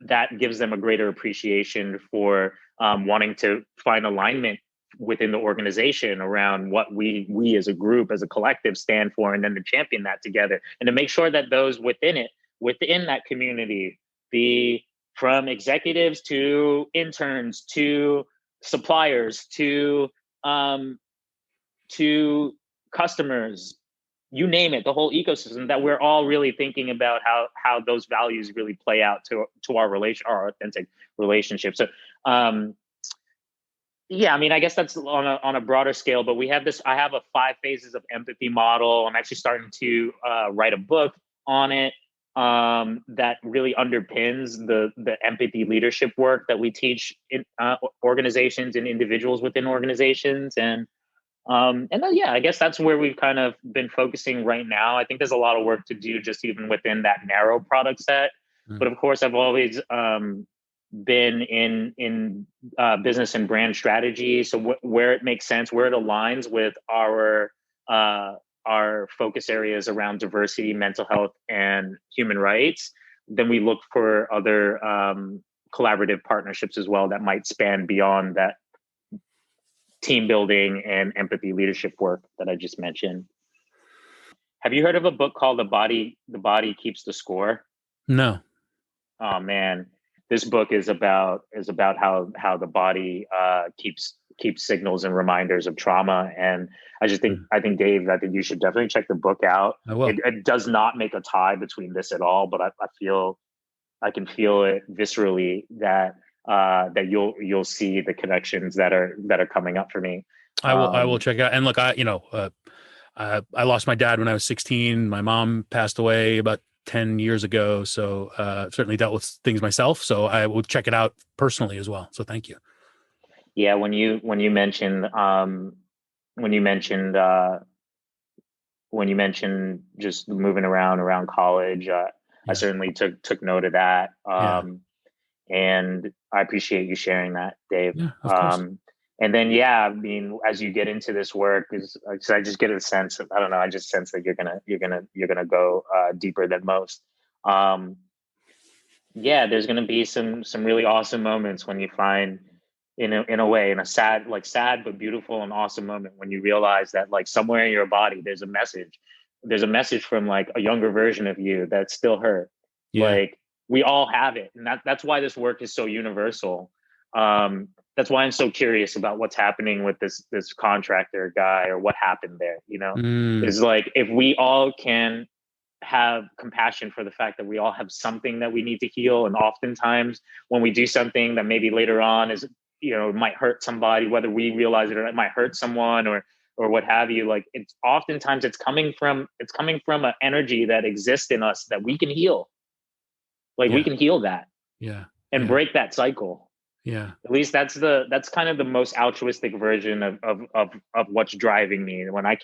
[SPEAKER 1] that gives them a greater appreciation for wanting to find alignment within the organization around what we as a group, as a collective, stand for, and then to champion that together, and to make sure that those within that community, be from executives to interns to suppliers um, to customers, you name it, the whole ecosystem, that we're all really thinking about how those values really play out to our authentic relationship. So yeah, I mean, I guess that's on a broader scale, but we have this. I have a 5 phases of empathy model. I'm actually starting to write a book on it that really underpins the empathy leadership work that we teach in organizations and individuals within organizations. And then, yeah, I guess that's where we've kind of been focusing right now. I think there's a lot of work to do just even within that narrow product set. But
[SPEAKER 2] Mm.
[SPEAKER 1] of course, I've always been in business and brand strategy. So where it makes sense, where it aligns with our focus areas around diversity, mental health, and human rights, then we look for other collaborative partnerships as well that might span beyond that team building and empathy leadership work that I just mentioned. Have you heard of a book called The Body Keeps the Score?
[SPEAKER 2] No.
[SPEAKER 1] Oh man, this book is about how the body keeps signals and reminders of trauma. And
[SPEAKER 2] Mm.
[SPEAKER 1] I think Dave, I think you should definitely check the book out.
[SPEAKER 2] I will.
[SPEAKER 1] It does not make a tie between this at all, but I can feel it viscerally that that you'll see the connections that are coming up for me.
[SPEAKER 2] I will
[SPEAKER 1] Um,
[SPEAKER 2] check it out. And look, I lost my dad when I was 16. My mom passed away about 10 years ago. So certainly dealt with things myself. So I will check it out personally as well. So thank you.
[SPEAKER 1] yeah, when you mentioned when you mentioned just moving around college, I
[SPEAKER 2] Yeah.
[SPEAKER 1] certainly took note of that.
[SPEAKER 2] Yeah.
[SPEAKER 1] And I appreciate you sharing that, Dave.
[SPEAKER 2] Yeah. Of course.
[SPEAKER 1] And then, yeah, I mean, as you get into this work, so I just get a sense of, I don't know, I just sense that you're gonna go deeper than most. Um, yeah, there's gonna be some really awesome moments when you find, in a way, in a sad but beautiful and awesome moment, when you realize that like somewhere in your body there's a message from like a younger version of you that's still hurt.
[SPEAKER 2] Yeah.
[SPEAKER 1] Like we all have it, and that's why this work is so universal. That's why I'm so curious about what's happening with this contractor guy, or what happened there.
[SPEAKER 2] Mm,
[SPEAKER 1] Is like, if we all can have compassion for the fact that we all have something that we need to heal, and oftentimes when we do something that maybe later on is, might hurt somebody, whether we realize it or it might hurt someone, or what have you, like, it's oftentimes it's coming from an energy that exists in us that we can heal. Like, we
[SPEAKER 2] yeah.
[SPEAKER 1] can heal that
[SPEAKER 2] Yeah.
[SPEAKER 1] and
[SPEAKER 2] Yeah.
[SPEAKER 1] break that cycle.
[SPEAKER 2] Yeah.
[SPEAKER 1] At least that's kind of the most altruistic version of what's driving me. When I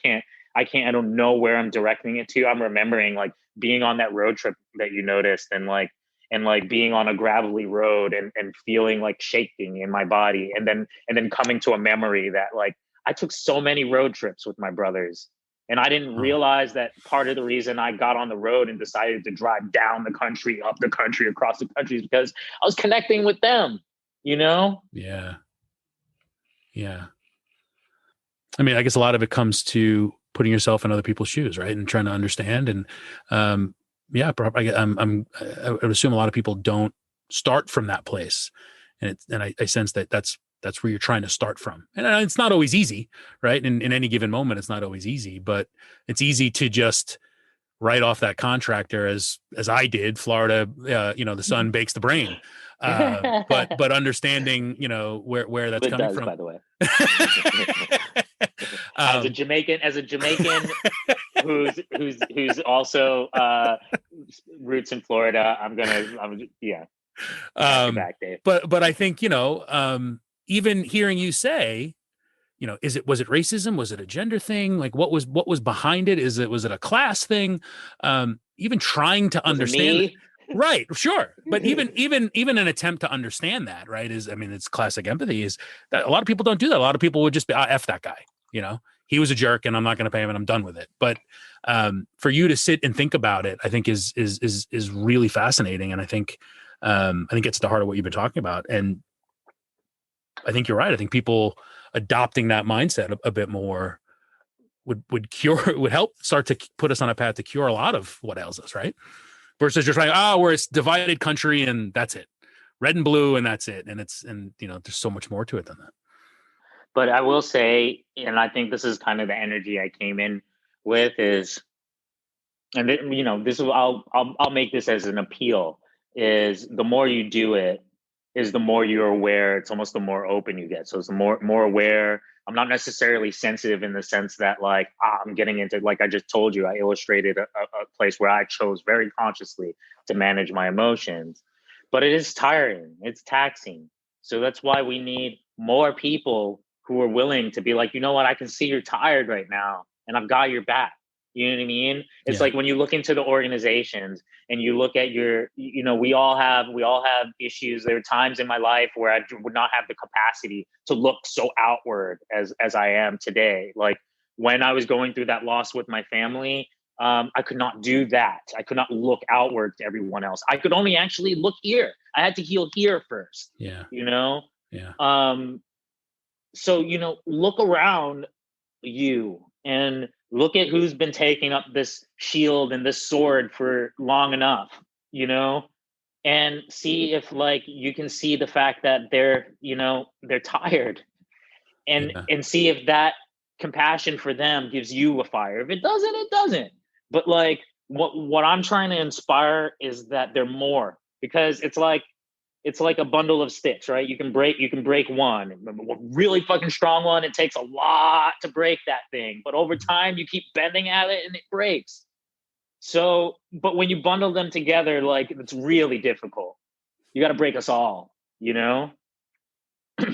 [SPEAKER 1] don't know where I'm directing it to. I'm remembering like being on that road trip that you noticed, and like being on a gravelly road, and feeling like shaking in my body, and then coming to a memory that, like, I took so many road trips with my brothers, and I didn't
[SPEAKER 2] Oh,
[SPEAKER 1] realize that part of the reason I got on the road and decided to drive down the country, up the country, across the country, is because I was connecting with them, you know?
[SPEAKER 2] yeah. Yeah. I mean, I guess a lot of it comes to putting yourself in other people's shoes, right? And trying to understand. And, yeah, I would assume a lot of people don't start from that place. And I sense that that's where you're trying to start from. And it's not always easy, right? In any given moment, it's not always easy, but it's easy to just write off that contractor as I did. Florida, the sun bakes the brain. But understanding, where that's
[SPEAKER 1] It
[SPEAKER 2] coming
[SPEAKER 1] does,
[SPEAKER 2] from.
[SPEAKER 1] by the way. As a
[SPEAKER 2] um,
[SPEAKER 1] Jamaican who's also roots in Florida, yeah. Got your
[SPEAKER 2] um,
[SPEAKER 1] back, Dave.
[SPEAKER 2] but I think, even hearing you say, was it racism? Was it a gender thing? Like what was behind it? Was it a class thing? Even trying to
[SPEAKER 1] Was it
[SPEAKER 2] understand that.
[SPEAKER 1] me?
[SPEAKER 2] Right, sure. But even an attempt to understand that, right, I mean, it's classic empathy, is that a lot of people don't do that. A lot of people would just be, F that guy, he was a jerk and I'm not going to pay him and I'm done with it. But for you to sit and think about it, I think is really fascinating. And I think it's the heart of what you've been talking about. And I think you're right. I think people adopting that mindset a bit more would help start to put us on a path to cure a lot of what ails us, right? Versus just like, we're a divided country and that's it, red and blue and that's it. And there's so much more to it than that.
[SPEAKER 1] But I will say, and I think this is kind of the energy I came in with, is, and this is, I'll make this as an appeal, is the more you do it, is the more you're aware. It's almost the more open you get. So it's the more aware. I'm not necessarily sensitive in the sense that, like, I'm getting into, like I just told you, I illustrated a place where I chose very consciously to manage my emotions. But it is tiring, it's taxing. So that's why we need more people who are willing to be like, you know what, I can see you're tired right now, and I've got your back. You know what I mean? It's
[SPEAKER 2] Yeah.
[SPEAKER 1] like when you look into the organizations and you look at we all have issues. There are times in my life where I would not have the capacity to look so outward as I am today. Like when I was going through that loss with my family, I could not do that. I could not look outward to everyone else. I could only actually look here. I had to heal here first.
[SPEAKER 2] Yeah.
[SPEAKER 1] You know?
[SPEAKER 2] Yeah.
[SPEAKER 1] So, look around you and look at who's been taking up this shield and this sword for long enough, you know, and see if, like, you can see the fact that they're tired, and
[SPEAKER 2] Yeah.
[SPEAKER 1] see if that compassion for them gives you a fire. If it doesn't, it doesn't. But like what I'm trying to inspire is that they're more, because it's like a bundle of sticks, right? You can break one, a really fucking strong one. It takes a lot to break that thing, but over time you keep bending at it and it breaks. So, but when you bundle them together, like, it's really difficult. You got to break us all, you know?
[SPEAKER 2] Are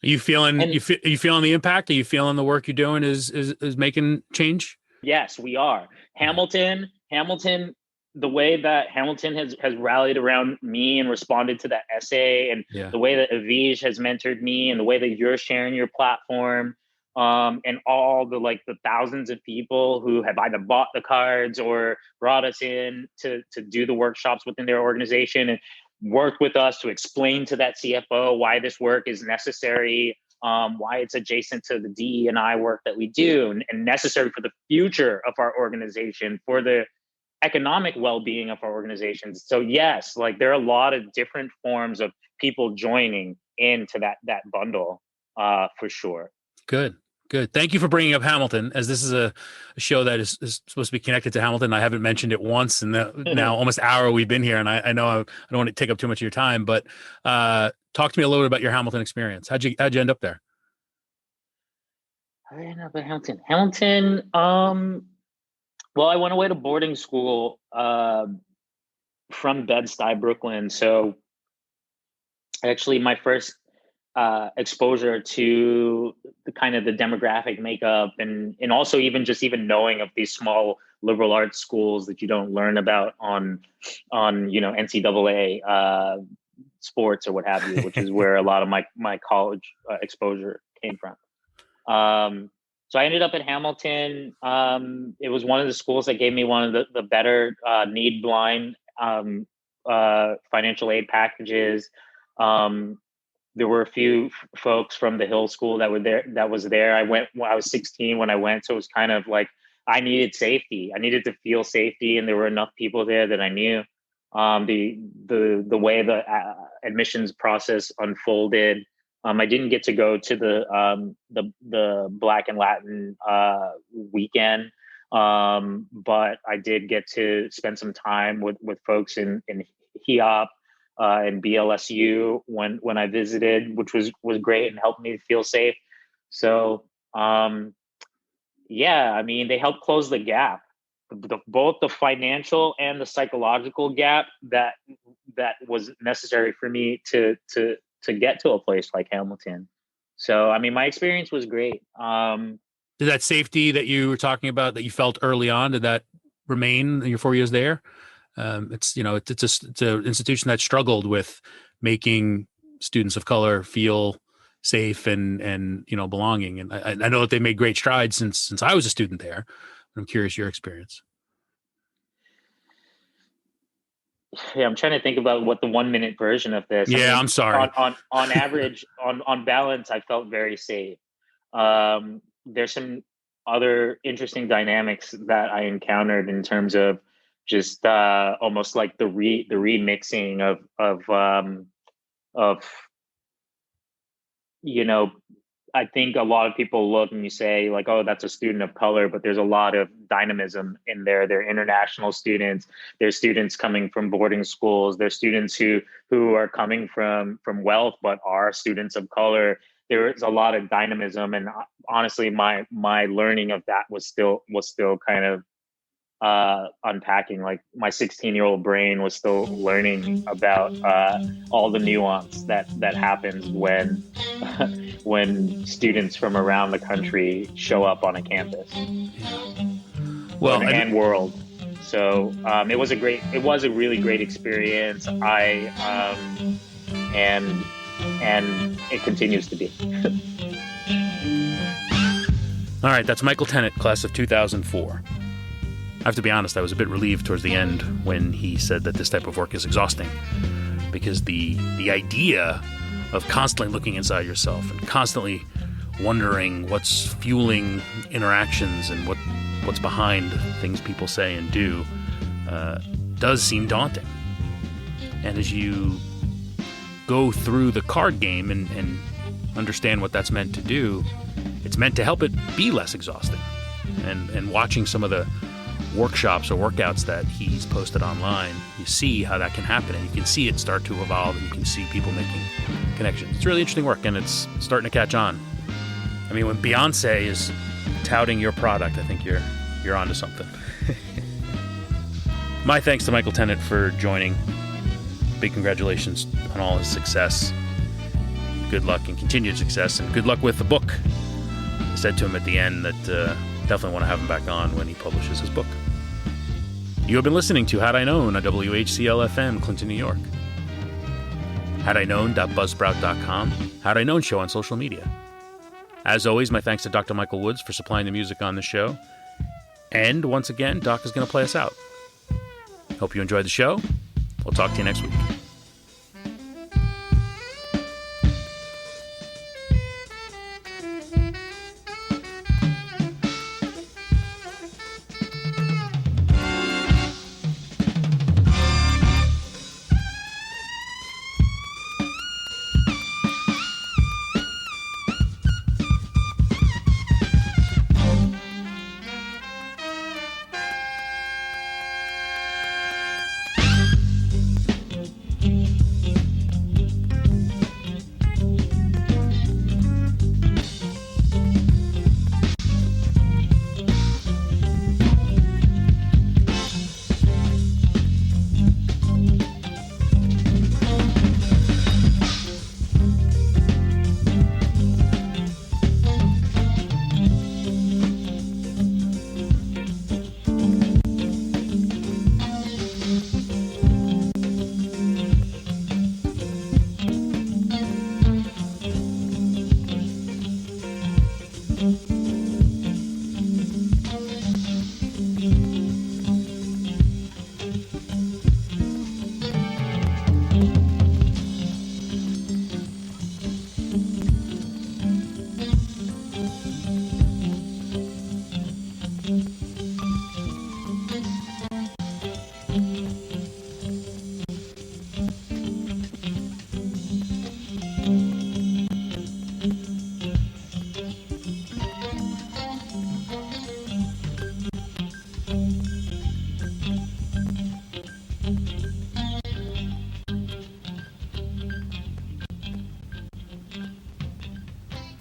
[SPEAKER 2] you feeling
[SPEAKER 1] And
[SPEAKER 2] are you feeling the impact? Are you feeling the work you're doing is making change?
[SPEAKER 1] yes, we are.
[SPEAKER 2] Yeah.
[SPEAKER 1] Hamilton the way that Hamilton has rallied around me and responded to that essay, and
[SPEAKER 2] Yeah.
[SPEAKER 1] the way that Avij has mentored me, and the way that you're sharing your platform, and all the thousands of people who have either bought the cards or brought us in to do the workshops within their organization and worked with us to explain to that CFO why this work is necessary, why it's adjacent to the DE&I work that we do, and necessary for the future of our organization, for the economic well-being of our organizations. So yes, like there are a lot of different forms of people joining into that bundle, for sure.
[SPEAKER 2] Good. Thank you for bringing up Hamilton, as this is a show that is supposed to be connected to Hamilton. I haven't mentioned it once in the now almost hour we've been here, and I know I don't want to take up too much of your time, but talk to me a little bit about your Hamilton experience. How'd you end up there?
[SPEAKER 1] I ended up at Hamilton. Well, I went away to boarding school from Bed-Stuy, Brooklyn. So actually my first exposure to the kind of the demographic makeup, and also even knowing of these small liberal arts schools that you don't learn about on NCAA sports or what have you, which is where a lot of my college exposure came from. So I ended up at Hamilton. It was one of the schools that gave me one of the better need blind financial aid packages. There were a few folks from the Hill School that was there. I went when I was 16 when I went. So it was kind of like I needed safety. I needed to feel safety, and there were enough people there that I knew. The way the admissions process unfolded, I didn't get to go to the Black and Latin weekend, but I did get to spend some time with folks in HEOP and BLSU when I visited, which was great and helped me feel safe. So yeah, I mean, they helped close the gap, both the financial and the psychological gap that was necessary for me to get to a place like Hamilton. So, I mean, my experience was great.
[SPEAKER 2] Did that safety that you were talking about that you felt early on, did that remain in your 4 years there? It's an institution that struggled with making students of color feel safe and belonging. And I know that they made great strides since I was a student there. I'm curious your experience.
[SPEAKER 1] Yeah, I'm trying to think about what the 1 minute version of this.
[SPEAKER 2] Yeah,
[SPEAKER 1] I mean,
[SPEAKER 2] I'm sorry.
[SPEAKER 1] On average, on balance, I felt very safe. There's some other interesting dynamics that I encountered in terms of just almost like the remixing of I think a lot of people look and you say like, oh, that's a student of color, but there's a lot of dynamism in there. They're international students. They're students coming from boarding schools. They're students who are coming from wealth, but are students of color. There's a lot of dynamism. And honestly, my learning of that was still kind of unpacking. Like my 16-year-old brain was still learning about all the nuance that happens when when students from around the country show up on a campus.
[SPEAKER 2] Well,
[SPEAKER 1] and world. So it was a really great experience. And it continues to be.
[SPEAKER 2] All right, that's Michael Tennant, class of 2004. I have to be honest, I was a bit relieved towards the end when he said that this type of work is exhausting, because the idea of constantly looking inside yourself and constantly wondering what's fueling interactions and what's behind things people say and do does seem daunting. And as you go through the card game and understand what that's meant to do, it's meant to help it be less exhausting. And watching some of the workshops or workouts that he's posted online, you see how that can happen, and you can see it start to evolve, and you can see people making connections. It's really interesting work, and it's starting to catch on. I mean, when Beyonce is touting your product, I think you're onto something. My thanks to Michael Tennant for joining. Big congratulations on all his success. Good luck and continued success, and good luck with the book. I said to him at the end that definitely want to have him back on when he publishes his book. You have been listening to Had I Known on WHCL-FM, Clinton, New York. Had I Known.buzzsprout.com, Had I Known Show on social media. As always, my thanks to Dr. Michael Woods for supplying the music on the show. And once again, Doc is going to play us out. Hope you enjoyed the show. We'll talk to you next week.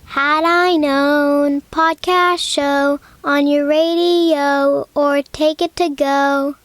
[SPEAKER 3] Had I Known podcast show on your radio or take it to go.